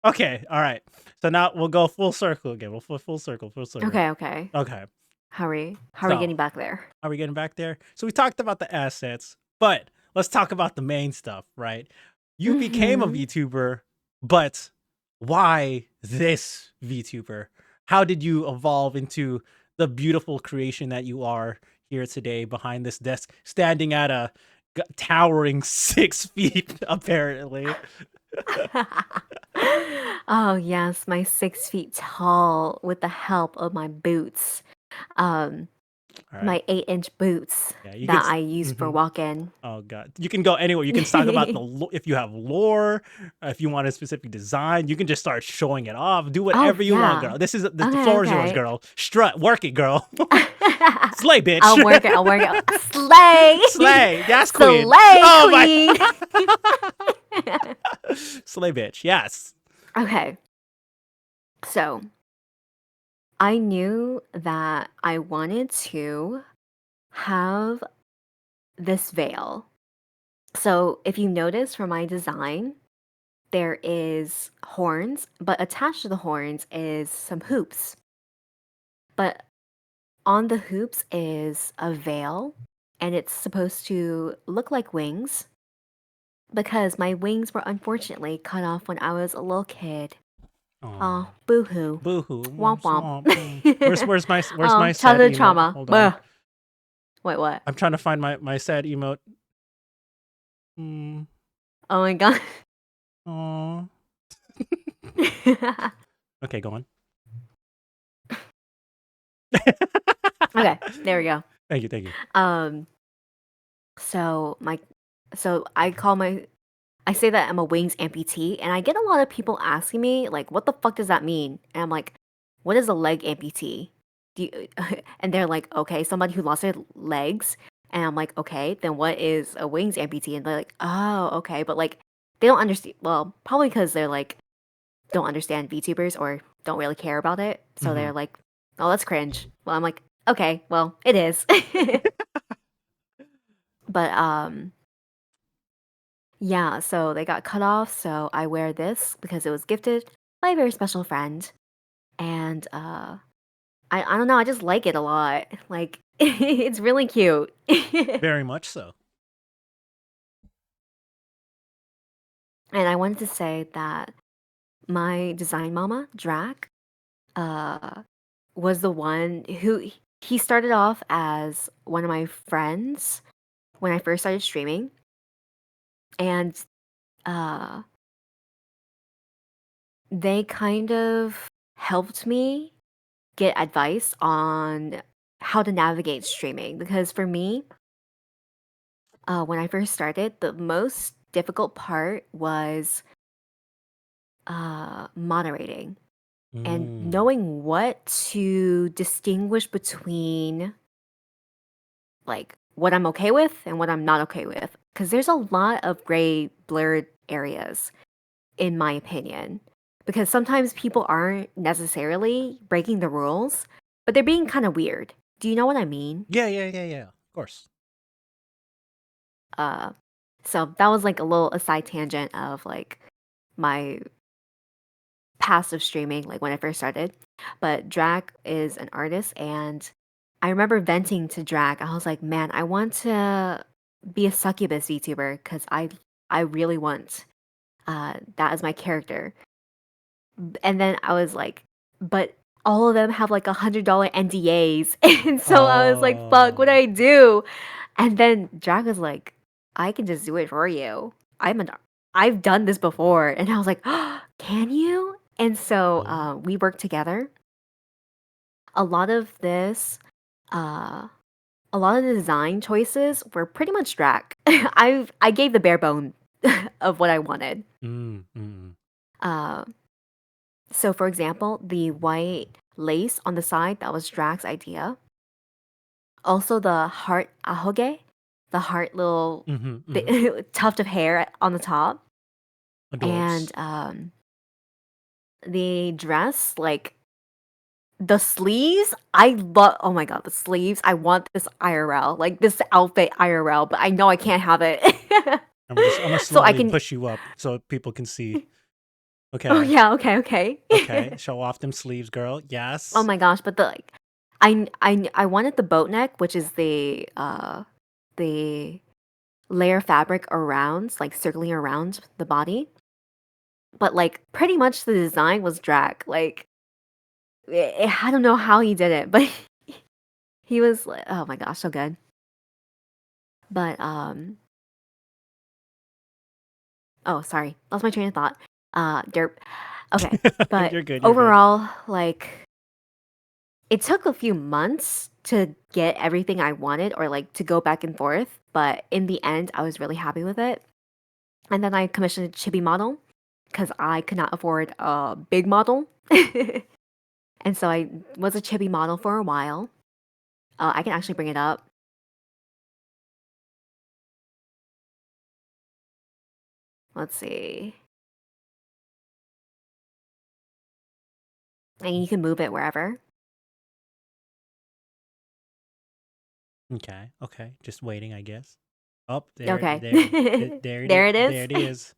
okay. All right. So now we'll go full circle again. We'll full circle, full circle. Okay, okay. Okay. How are we So getting back there? are we getting back there? So we talked about the assets, but let's talk about the main stuff, right? You became a Mhm. VTuber, but why this VTuber? How did you evolve into the beautiful creation that you are here today behind this desk, standing at a towering 6 feet, apparently? Oh, yes, my 6 feet tall with the help of my boots. Um, All right. My 8-inch boots Yeah, you can. that I use for Mhm. walk-in. Oh god, you can go anywhere. You can talk about if you have lore, if you want a specific design, you can just start showing it off. Do Oh, whatever you want, yeah. girl. The Okay, floor is yours, okay. girl. Strut, work it, girl. Slay, bitch. I'll work it. I'll work it. Slay, Slay, yes, queen. slay, Oh my. queen. Slay, bitch. Yes. Okay, so I knew that I wanted to have this veil. So if you notice from my design, there is horns, but attached to the horns is some hoops. But on the hoops is a veil, and it's supposed to look like wings because my wings were unfortunately cut off when I was a little kid. Oh, Oh, boo-hoo. boo-hoo. Womp Swamp. Where's Oh, my sad childhood emote? trauma. Hold on. Ugh. Wait, what? I'm trying to find my sad emote. Mm. Oh my god. Aw. Okay, go on. Okay, there we go. Thank you, thank you. Um, so my, so I say that I'm a wings amputee, and I get a lot of people asking me like, "What the fuck does that mean?" And I'm like, "What is a leg amputee?" Do you, and they're like, "Okay, somebody who lost their legs." And I'm like, "Okay, then what is a wings amputee?" And they're like, "Oh, okay," but like they don't understand. Well, probably because they're like don't understand VTubers or don't really care about it, so Mhm. they're like, "Oh, that's cringe." Well, I'm like, "Okay, well, it is." But yeah, so they got cut off, so I wear this because it was gifted by a very special friend. And I don't know, I just like it a lot. Like it's really cute. Very much so. And I wanted to say that my design mama, Drac, uh was the one who he started off as one of my friends when I first started streaming. And uh they kind of helped me get advice on how to navigate streaming because for me, when I first started, the most difficult part was moderating and Mm. knowing what to distinguish between like what I'm okay with and what I'm not okay with. Because there's a lot of gray, blurred areas, in my opinion. Because sometimes people aren't necessarily breaking the rules, but they're being kind of weird. Do you know what I mean? Yeah. Of course. Uh, so that was like a little aside tangent of like my passive streaming, like when I first started. But Drac is an artist, and I remember venting to Drac. I was like, man, I want to be a succubus VTuber because I really want that as my character. And then I was like, but all of them have like $100 NDAs, and so I was like, fuck, what do Oh. I do? And then Jack was like, I can just do it for you. I've done this before. And I was like, oh, can you? And so Oh. we worked together. A lot of this, uh, a lot of the design choices were pretty much Drac. I gave the bare bone of what I wanted. Mm. Uh, so for example, the white lace on the side, that was Drac's idea. Also the heart ahoge, the heart little Mhm. tuft of hair on the top. And Adorbs. the dress, like the sleeves, I love. Oh my god, the sleeves! I want this IRL, like this outfit IRL, but I know I can't have it. I'm gonna So I slowly can. push you up so people can see. Oh Okay. yeah, okay, okay. Okay. Show off them sleeves, girl. Oh Yes. my gosh, but the like, I wanted the boat neck, which is the layer fabric around, like circling around the body. But like pretty much the design was drag. Like I don't know how he did it, but he was like, oh my gosh, so good. But oh sorry, lost my train of thought. Derp. Okay, but You're good. You're good. overall, like it took a few months to get everything I wanted or like to go back and forth. But in the end, I was really happy with it. And then I commissioned a chibi model because I could not afford a big model. And so I was a chibi model for a while. I can actually bring it up. Let's see. And you can move it wherever. Okay. Okay. Just waiting, I guess. Oh, Okay. there There it there is. it is.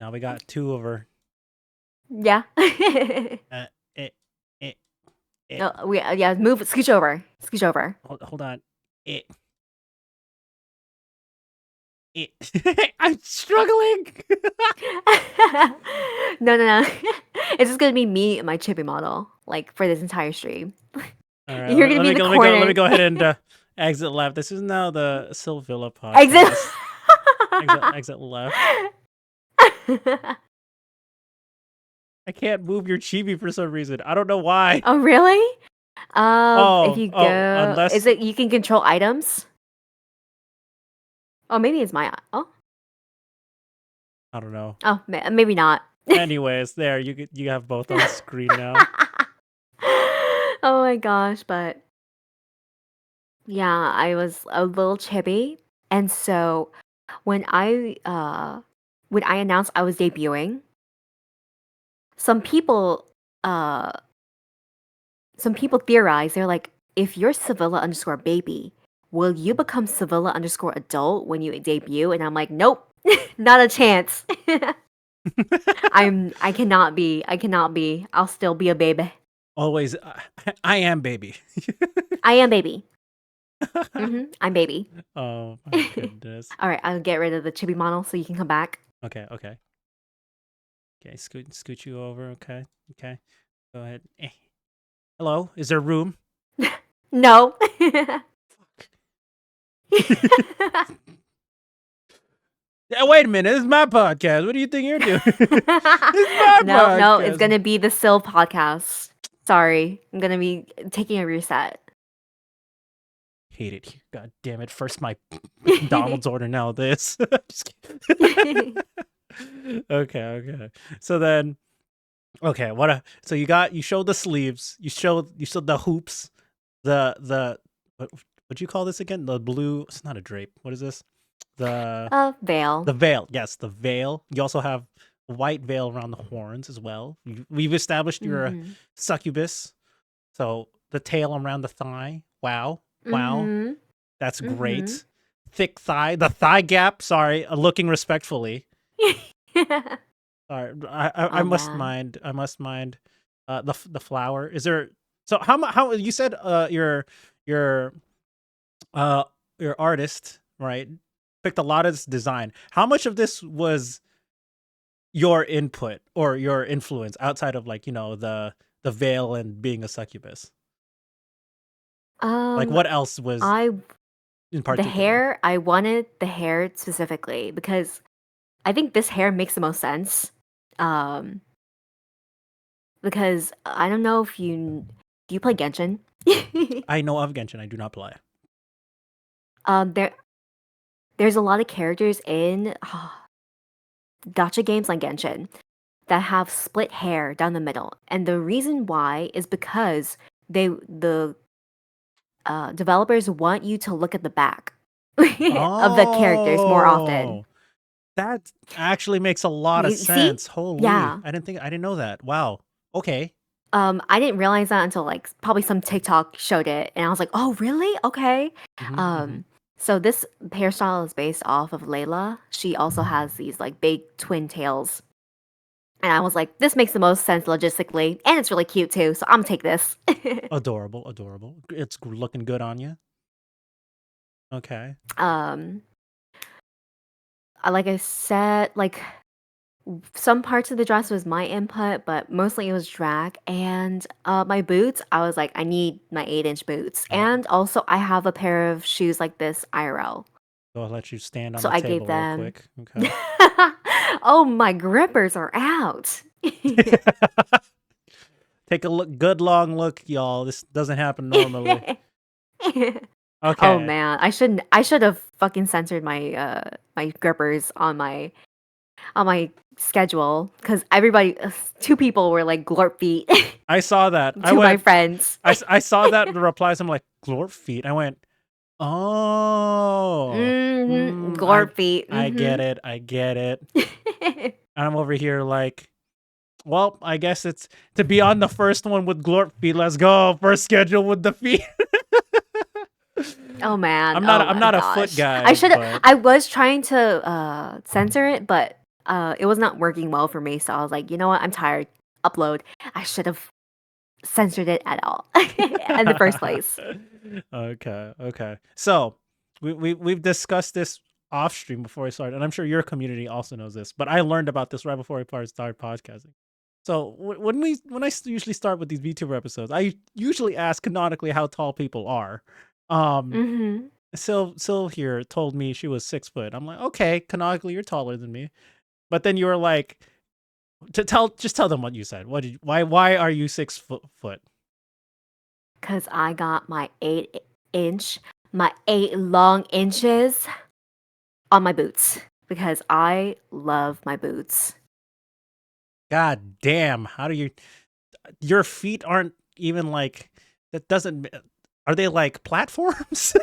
Now we got two of her. Yeah. Uh, it, it, No, yeah, move, scooch over. Scooch over. hold on. It. I'm struggling. No, no, no. It's just gonna be me and my chibi model, like for this entire stream. All right, You're gonna be in the corner. let me go ahead and exit left. This is now the Silvilla Exit. podcast. Exit left. I can't move your chibi for some reason. I don't know why. Oh, really? If you go, unless is it you can control items? Oh, maybe it's my. Oh, I don't know. oh, maybe not. Anyways, there you have both on screen now. Oh my gosh, but yeah, I was a little chibi, and so when I announced I was debuting, some people uh some people theorize, they're like, if you're Sevilla underscore baby, will you become Sevilla underscore adult when you debut? And I'm like, nope, not a chance. I cannot be. I cannot be. I'll still be a baby. Always, I am baby. I am baby. I'm baby. Oh my goodness. All right, I'll get rid of the chibi model so you can come back. Okay. Scoot you over. Okay. Go ahead. Hello, is there room? No. Yeah, wait a minute. This is my podcast. What do you think you're doing? This is my No, podcast. it's gonna be the Sil podcast. Sorry, I'm gonna be taking a reset. Hate it. God damn it. First my McDonald's order, now this. Just kidding. Okay. So then, okay, so you showed the sleeves, you showed the hoops, what'd you call this again? The blue, it's not a drape. What is this? Veil. The veil. Yes, the veil. You also have a white veil around the horns as well. We've established you're a succubus. So the tail around the thigh. Wow. That's great. Thick thigh. The thigh gap. Sorry, looking respectfully. Sorry, I must mind. The flower. Is there? So how you said your artist, right, picked a lot of this design. How much of this was your input or your influence outside of, like, the veil and being a succubus? Like, what else was in particular? The hair. I wanted the hair specifically because I think this hair makes the most sense. Because I don't know if do you play Genshin? I know of Genshin. I do not play. There's a lot of characters in gacha games like Genshin that have split hair down the middle, and the reason why is because the developers want you to look at the back of the characters more often. That actually makes a lot of sense. Holy, yeah. I didn't know that. Wow. Okay. I didn't realize that until like probably some TikTok showed it, and I was like, oh really? Okay. So this hairstyle is based off of Layla. She also has these like big twin tails. And I was like, this makes the most sense logistically, and it's really cute too, so I'm gonna take this. Adorable. It's looking good on you. Okay. Like I said, like some parts of the dress was my input, but mostly it was drag. And my boots, I was like, I need my 8-inch boots. And also, I have a pair of shoes like this IRL. So I'll let you stand on the table real quick. Okay. Oh, my grippers are out. Take a good long look, y'all. This doesn't happen normally. Oh Okay. man, I should have fucking censored my grippers on my schedule because two people were like glorp feet. I saw that. To my friends. I saw that the replies. I'm like, glorp feet. I went, oh, Glorp feet. I get it. I get it. And I'm over here like, well, I guess it's to be on the first one with glorp feet. Let's go. First schedule with the feet. Oh man. I'm Oh I'm my not a foot gosh. guy, but I was trying to censor it, but it was not working well for me, so I was like, you know what, I'm tired. Upload. I should have censored it at all in the first place. Okay, okay. So we've discussed this off stream before I started, and I'm sure your community also knows this. But I learned about this right before I started podcasting. So when usually start with these VTuber episodes, I usually ask canonically how tall people are. Um, Mhm. Sil here told me she was 6 foot. I'm like, okay, canonically you're taller than me. But then you were like, just tell them what you said. Why are you 6 foot? Cause I got my 8 long inches on my boots because I love my boots. God damn, how do your feet aren't even like that doesn't are they like platforms?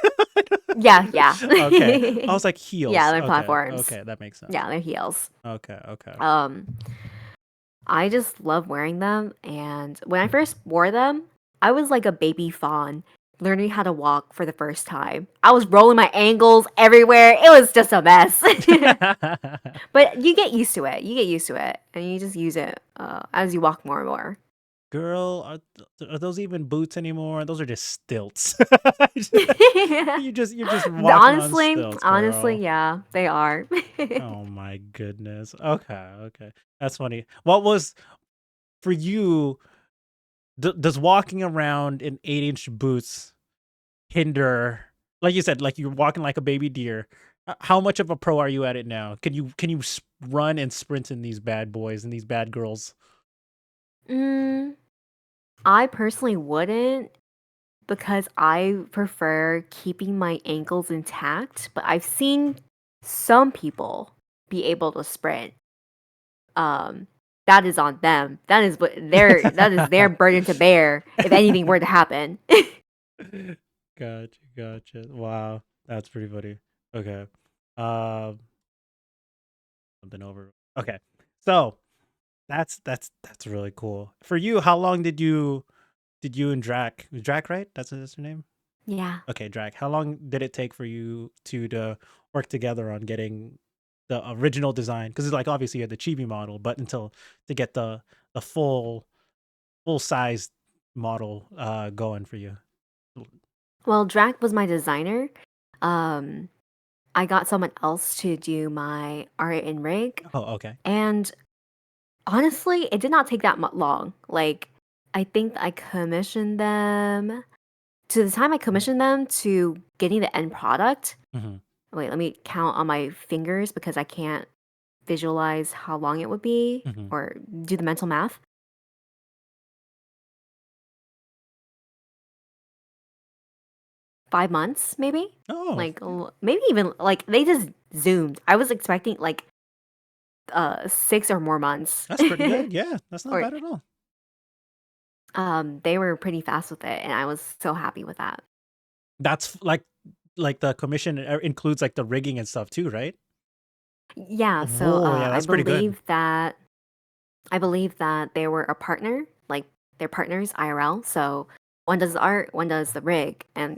Yeah, yeah. Okay. I was like Yeah, heels. they're Okay. platforms. Okay, that makes sense. Yeah, they're heels. Okay, okay. Um, I just love wearing them, and when I first wore them, I was like a baby fawn learning how to walk for the first time. I was rolling my ankles everywhere. It was just a mess. But you get used to it. You get used to it, and you just use it as you walk more and more. Girl, are those even boots anymore? Those are just stilts. You're just walking on stilts, Honestly, girl. yeah, they are. Oh my goodness. Okay, okay. That's funny. What was for you does walking around in 8-inch boots hinder, like you said, like you're walking like a baby deer? How much of a pro are you at it now? Can you run and sprint in these bad boys and these bad girls? Mm, I personally wouldn't because I prefer keeping my ankles intact, but I've seen some people be able to sprint. Um, that is on them. That is their burden to bear if anything were to happen. Gotcha, gotcha. Wow, that's pretty funny. Okay. Um, something over. Okay. So that's really cool. For you, how long did you and Drac, right? That's her name? Yeah. Okay, Drac. How long did it take for you to work together on getting the original design? Because it's like obviously you had the chibi model, but until to get the full size model going for you. Well, Drac was my designer. Um, I got someone else to do my art and rig, Oh, okay. and honestly, it did not take that long. Like, I think I commissioned them to the time I commissioned them to getting the end product. Hmm. Wait, let me count on my fingers because I can't visualize how long it would be Hmm. or do the mental math. 5 months, maybe? Oh, Like, maybe even like they just zoomed. I was expecting like 6 or more months. that's pretty good. Yeah, that's not Or bad at all. they were pretty fast with it, and I was so happy with that. That's like the commission includes like the rigging and stuff too, right? Yeah, so Whoa, yeah, that's pretty good. I believe that they were a partner, like they're partners IRL. So one does the art, one does the rig, and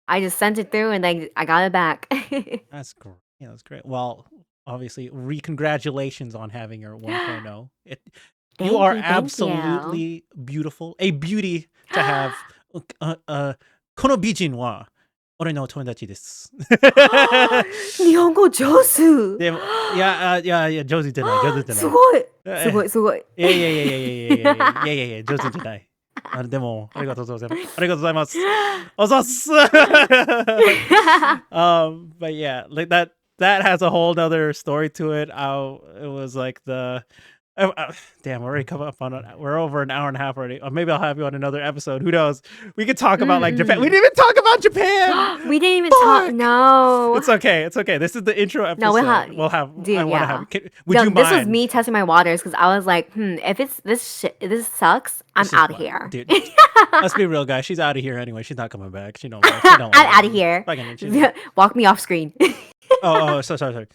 I just sent it through, and then I got it back. That's great. Yeah, that's great. Well, obviously, congratulations on having your 1.0. You Thank are you, thank you. absolutely beautiful. A beauty to have. この美人は俺の友達です。日本語上手。でも、いや、上手じゃない、上手じゃない。すごい。すごえい、すごい。いや、上手じゃない。でも、ありがとうございます。ありがとうございます。おざっす。But yeah, like that has a whole other story to it. It was like Damn, we're already coming up on we're over an hour and a half already. Or maybe I'll have you on another episode. Who knows? We could talk about like Japan. We Mm-mm. didn't even talk about Japan. We didn't even talk. Fuck. No. It's okay. It's okay. This is the intro No, episode. We'll have. I dude, want to have. yeah. Would No, you this was mind? me testing my waters because I was like, if it's this sucks, I'm This is out of what, here. dude. Let's be real, guys. She's out of here anyway. She's not coming back. She don't. She don't I'm out of here. Fucking, she don't- Walk me off screen. Oh, sorry.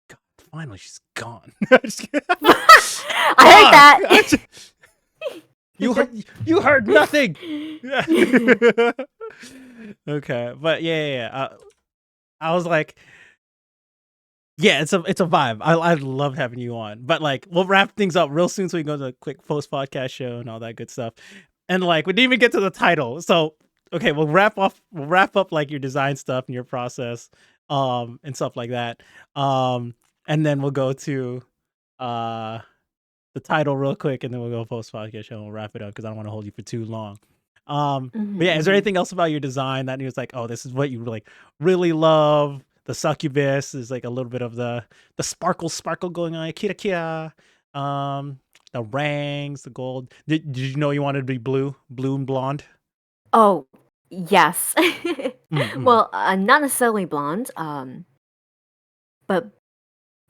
God, finally, she's gone. I heard that. You heard nothing. Okay, but yeah. I was like, yeah, it's a vibe. I love having you on, but like we'll wrap things up real soon so we can go to a quick post podcast show and all that good stuff. And like we didn't even get to the title, so okay, we'll wrap up like your design stuff and your process, and stuff like that, and then we'll go to the title real quick, and then we'll go post podcast show and we'll wrap it up because I don't want to hold you for too long. But yeah, is there anything else about your design that you was like, oh, this is what you like really love? The succubus is like a little bit of the sparkle going on, kira kira, the rings, the gold. Did you know you wanted to be blue and blonde? Oh, yes. Mm-mm. Well, not necessarily blonde. But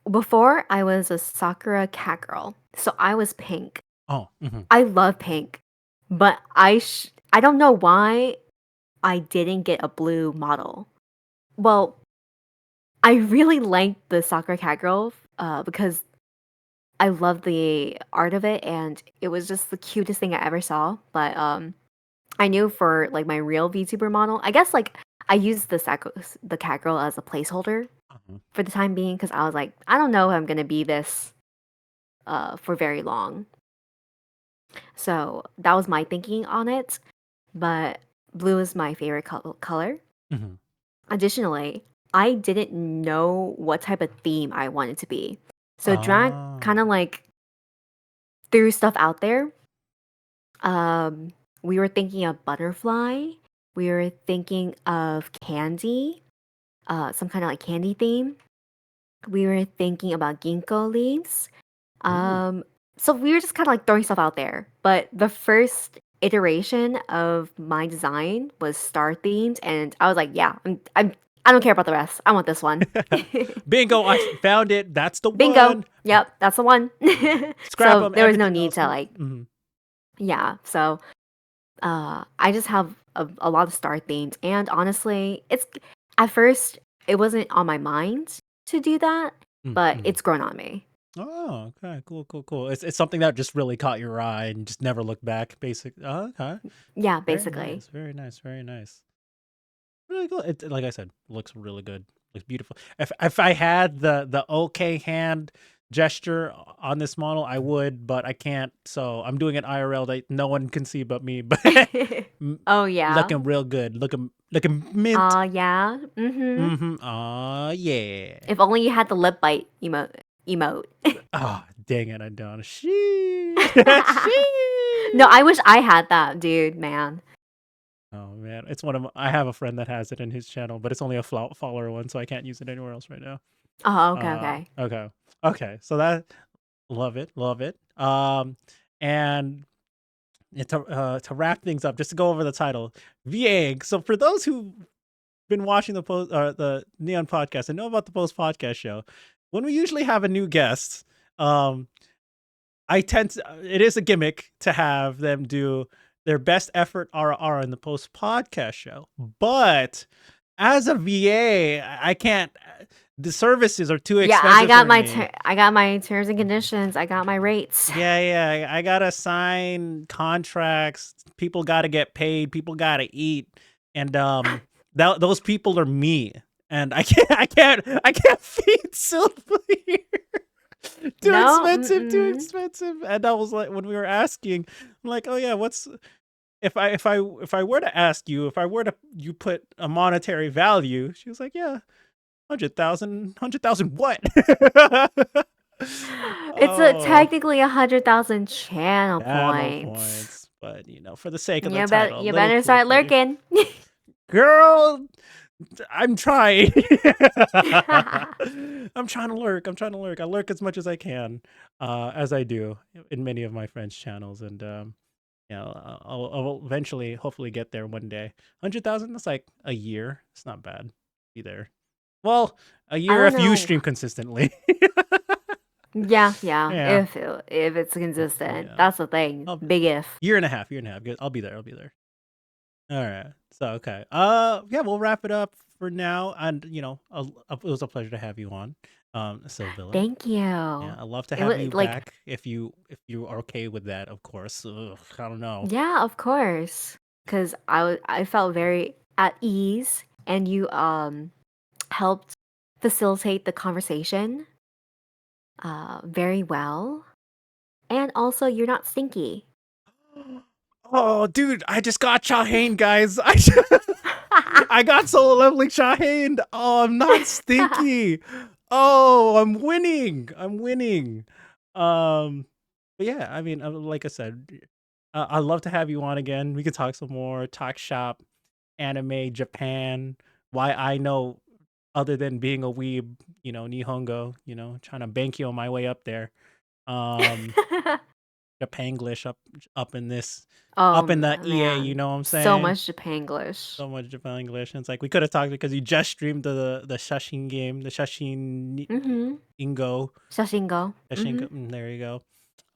before I was a Sakura cat girl, so I was pink. Oh, mm-hmm. I love pink, but I don't know why I didn't get a blue model. Well, I really liked the Sakura cat girl because I love the art of it, and it was just the cutest thing I ever saw. But I knew for like my real VTuber model, I guess like I used the cat girl as a placeholder for the time being because I was like, I don't know if I'm gonna be this for very long. So that was my thinking on it. But blue is my favorite color. Mm-hmm. Additionally, I didn't know what type of theme I wanted to be. So drag kind of like threw stuff out there. We were thinking of butterfly. We were thinking of candy, some kind of like candy theme. We were thinking about ginkgo leaves. So we were just kind of like throwing stuff out there. But the first iteration of my design was star themed, and I was like, yeah, I don't care about the rest. I want this one. Bingo! I found it. That's the Bingo. one. Yep, that's the one. Scrap so 'em, there was no everything need else. to like, yeah. So I just have a lot of star themes, and honestly, it's at first it wasn't on my mind to do that, but it's grown on me. Oh, okay, cool. It's something that just really caught your eye and just never looked back. Oh, okay. Yeah, basically. Very nice. Really cool. It, like I said, looks really good. Looks beautiful. If I had the OK hand gesture on this model, I would, but I can't. So I'm doing it IRL that no one can see but me. But Oh yeah. looking real good. Looking mint. Yeah. Yeah. If only you had the lip bite emote. Oh, dang it, I don't. Sheesh. No, I wish I had that, dude, man. Oh man, it's one of I have a friend that has it in his channel, but it's only a follower one, so I can't use it anywhere else right now. Oh, okay. Okay. So that love it. And to wrap things up, just to go over the title, VA. So for those who've been watching the Neon podcast and know about the post podcast show, when we usually have a new guest, it is a gimmick to have them do their best effort RR in the post podcast show. But as a VA, I can't. The services are too expensive. Yeah, I got my terms and conditions. I got my rates. Yeah. I gotta sign contracts. People gotta get paid. People gotta eat, and those people are me. And I can't feed Silver here. Too expensive. And I was like, when we were asking, I'm like, oh yeah, if I were to ask you, you put a monetary value, she was like, yeah, 100,000 what? It's technically 100,000 channel points. But for the sake of the You title, better start lurking. Girl, I'm trying. I'm trying to lurk. I'm trying to lurk. I lurk as much as I can, as I do in many of my friends' channels, and yeah, I'll eventually, hopefully, get there one day. 100,000. That's like a year. It's not bad. Be there. Well, a I year don't if you know. stream consistently. Yeah, yeah. Yeah. If it's consistent, Yeah. that's the thing. I'll, Big if. year and a half. Year and a half. Good. I'll be there. I'll be there. All right. So okay. Yeah, we'll wrap it up for now. And it was a pleasure to have you on, Silvilla. Thank Yeah, you. I'd love to It have was you like, back if you are okay with that, of course. Ugh, I don't know. yeah, of course. Because I felt very at ease, and you helped facilitate the conversation very well. And also, you're not stinky. Oh, dude, I just got Shaheen, guys. I got Solo Leveling Shaheen. Oh, I'm not stinky. Oh, I'm winning. I'm winning. Um, but yeah, I mean, like I said, I'd love to have you on again. We could talk some more, talk shop, anime, Japan, why I know other than being a weeb, Nihongo, trying to Bankyo my way up there. Um, Japanglish up in this, up in the EA, you Man, know what I'm so saying? much Japanglish. So much Japanglish. And it's like we could have talked because you just streamed the Shashin game, the Shashin Mm-hmm. Ingo. Shashingo. Mm-hmm. There you go.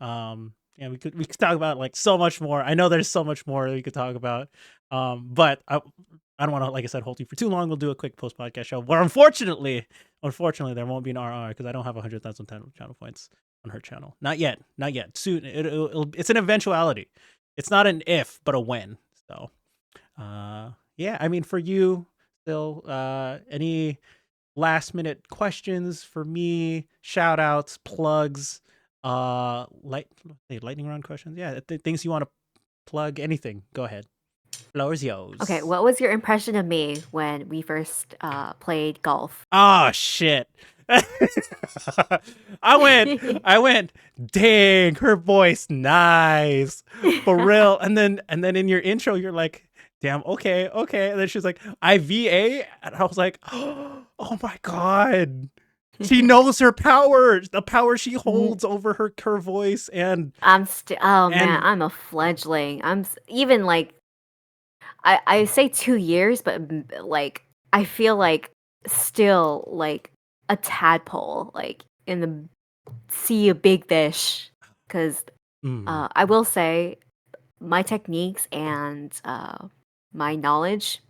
Yeah, we could talk about like so much more. I know there's so much more that we could talk about. But I don't want to, like I said, hold you for too long. We'll do a quick post podcast show where unfortunately there won't be an RR because I don't have 100,000 channel points on her channel. Not yet. Not yet. Soon. It's an eventuality. It's not an if, but a when. So, yeah. I mean, for you, still, any last minute questions for me, shout outs, plugs, lightning round questions. Yeah, things you want to plug, anything. Go ahead. Floor is Okay, yours. what was your impression of me when we first played golf? Oh shit. I went, dang, her voice nice. For real. And then in your intro, you're like, damn, okay. And then she's like, IVA. And I was like, oh my God. She knows her power, the power she N- holds over her voice I'm still. Oh man, and I'm a fledgling. Even like I say 2 years, but like I feel like still like a tadpole, like in the sea of big fish. Because mm, I will say my techniques and my knowledge,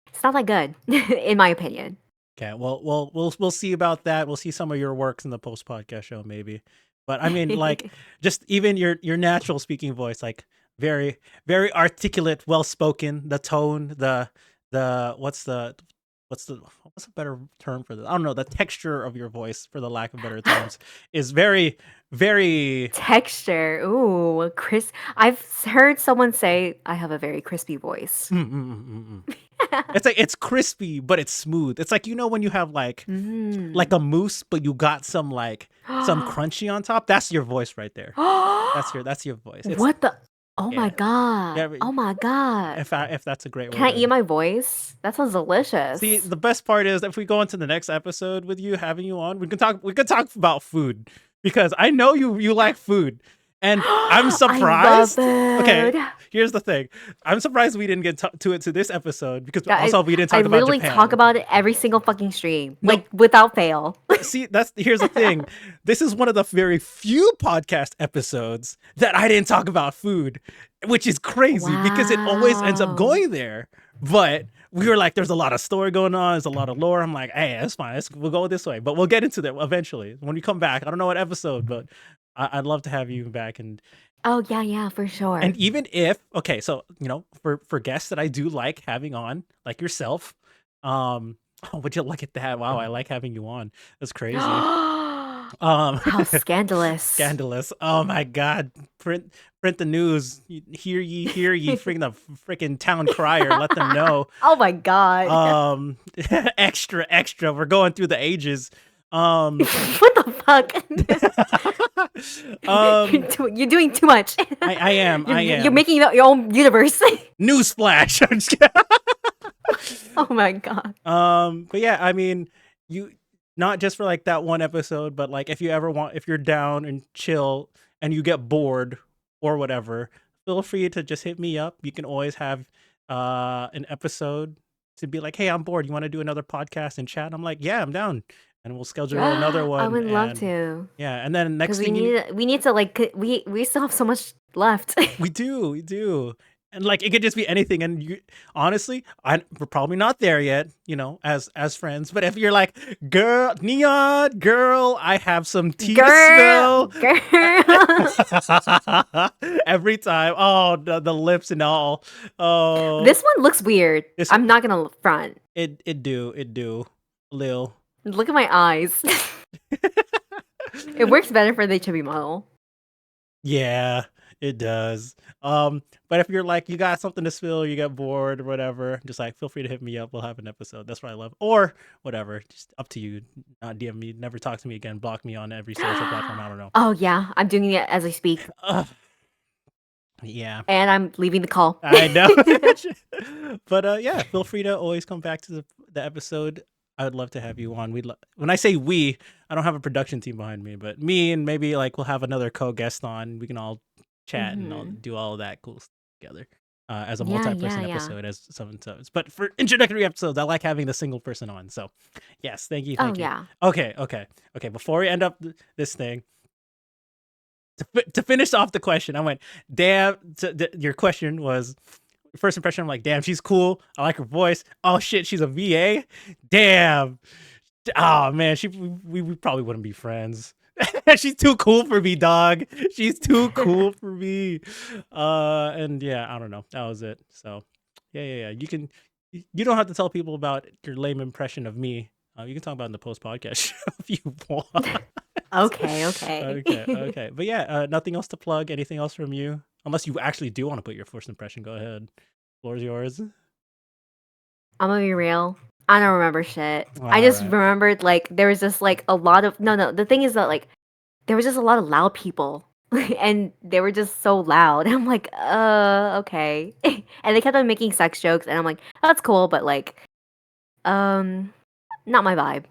it's not that good, in my opinion. okay. Well, we'll see about that. We'll see some of your works in the post podcast show, maybe. But I mean, like, just even your natural speaking voice, like very very articulate, well spoken. The tone, the what's a better term for this? I don't know. The texture of your voice, for the lack of better terms, is very very. Texture, ooh, crisp. Heard someone say I have a very crispy voice. Mm, mm, mm, mm, mm. It's like it's crispy, but it's smooth. It's like when you have like Mm. a mousse, but you got some crunchy on top. That's your voice right there. That's your voice. It's What the? Oh my yeah. god. Yeah, Oh my god. if that's a great Can way I eat to my voice? That sounds see. delicious. The best part is if we go into the next episode with you, having you on, we could talk about food because I know you like food, and I'm I love surprised. Okay, food. here's the thing. I'm surprised we didn't get to it to this episode because I, also we didn't I talk about literally talk Japan. about it every single fucking stream, No, like without fail. see, here's the thing. This is one of the very few podcast episodes that I didn't talk about food, which is crazy because it always ends up Wow. going there. But we were like, there's a lot of story going on, there's a lot of lore. I'm like, hey, that's fine. We'll go this way. But we'll get into that eventually when we come back. I don't know what episode, but I'd love to have you back. Oh yeah, yeah, for And sure. even if, okay, so for guests that I do like having on, like yourself, oh, would you look at that? Wow, I like having you on. That's crazy. Um, How scandalous. scandalous. Oh my God! Print the news. Hear ye! Freaking town crier. Let them know. Oh my god. Extra. We're going through the ages. What the fuck? um, You're doing too much. I You're am. making your own universe. Newsflash. I'm just kidding. Oh my god. But yeah, I mean, you not just for like that one episode, but like if you're down and chill and you get bored or whatever, feel free to just hit me up. You can always have an episode to be like, hey, I'm bored. You want to do another podcast and chat? I'm like, yeah, I'm down, and we'll schedule another I one. would love And to. yeah, and then Because next thing you need, we need to like we still have so much left. we do. And like it could just be anything. And you honestly, we're probably not there yet, as friends. But if you're like, girl, Neon girl, I have some tea to Girl, spill. girl. Every time. Oh, the lips and all. Oh, This one looks weird. this I'm not gonna front. it do. Lil. Look at my eyes. It works better for the chubby model. Yeah, it does. But if you're like you got something to spill, you get bored or whatever, just like feel free to hit me up. We'll have an episode. That's what I love. Or whatever, just up to you. Not DM me, never talk to me again, block me on every social platform. I don't know. Oh yeah, I'm doing it as I speak. Yeah, And I'm leaving the call. I know. But yeah, feel free to always come back to the episode. I would love to have you on. When I say we, I don't have a production team behind me, but me and maybe like we'll have another co-guest on. We can all chat and all, do all of that cool stuff together as a Yeah, multi-person yeah. episode, as some episodes. But for introductory episodes, I like having the single person on. So yes, thank you. Oh yeah. Okay. Before we end up this thing, to finish off the question, I went, damn. Your question was first impression. I'm like, damn, she's cool. I like her voice. Oh shit, she's a VA. Damn. Oh man, we probably wouldn't be friends. She's too cool for me, dog. She's too cool for me. And yeah, I don't know. That was it. So yeah. You don't have to tell people about your lame impression of me. You can talk about it in the post podcast show if you want. Okay. Okay. But yeah, nothing else to plug. Anything else from you? Unless you actually do want to put your first impression, go ahead. Floor's yours. I'm gonna be real. I don't remember shit. I All just right. remembered like there was just like a lot of no. The thing is that like there was just a lot of loud people, and they were just so loud. I'm like, okay. And they kept on making sex jokes, and I'm like, that's cool, but like, not my vibe.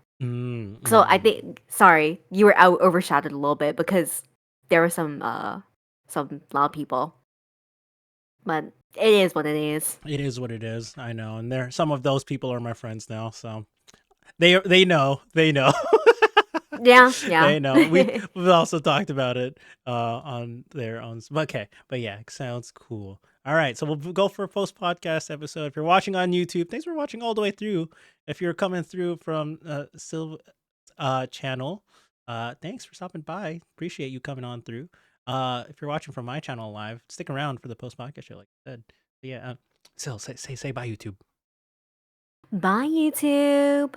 So I think sorry, you were overshadowed a little bit because there were some loud people. But it is what it is. It is what it is. I know, and some of those people are my friends now, so they know. Yeah. They know. We've also talked about it on their own. Okay, but yeah, sounds cool. All right, so we'll go for a post podcast episode. If you're watching on YouTube, thanks for watching all the way through. If you're coming through from Silv channel, thanks for stopping by. Appreciate you coming on through. If you're watching from my channel live, stick around for the post podcast show, like I said. But yeah, Sil, say bye, YouTube. Bye, YouTube.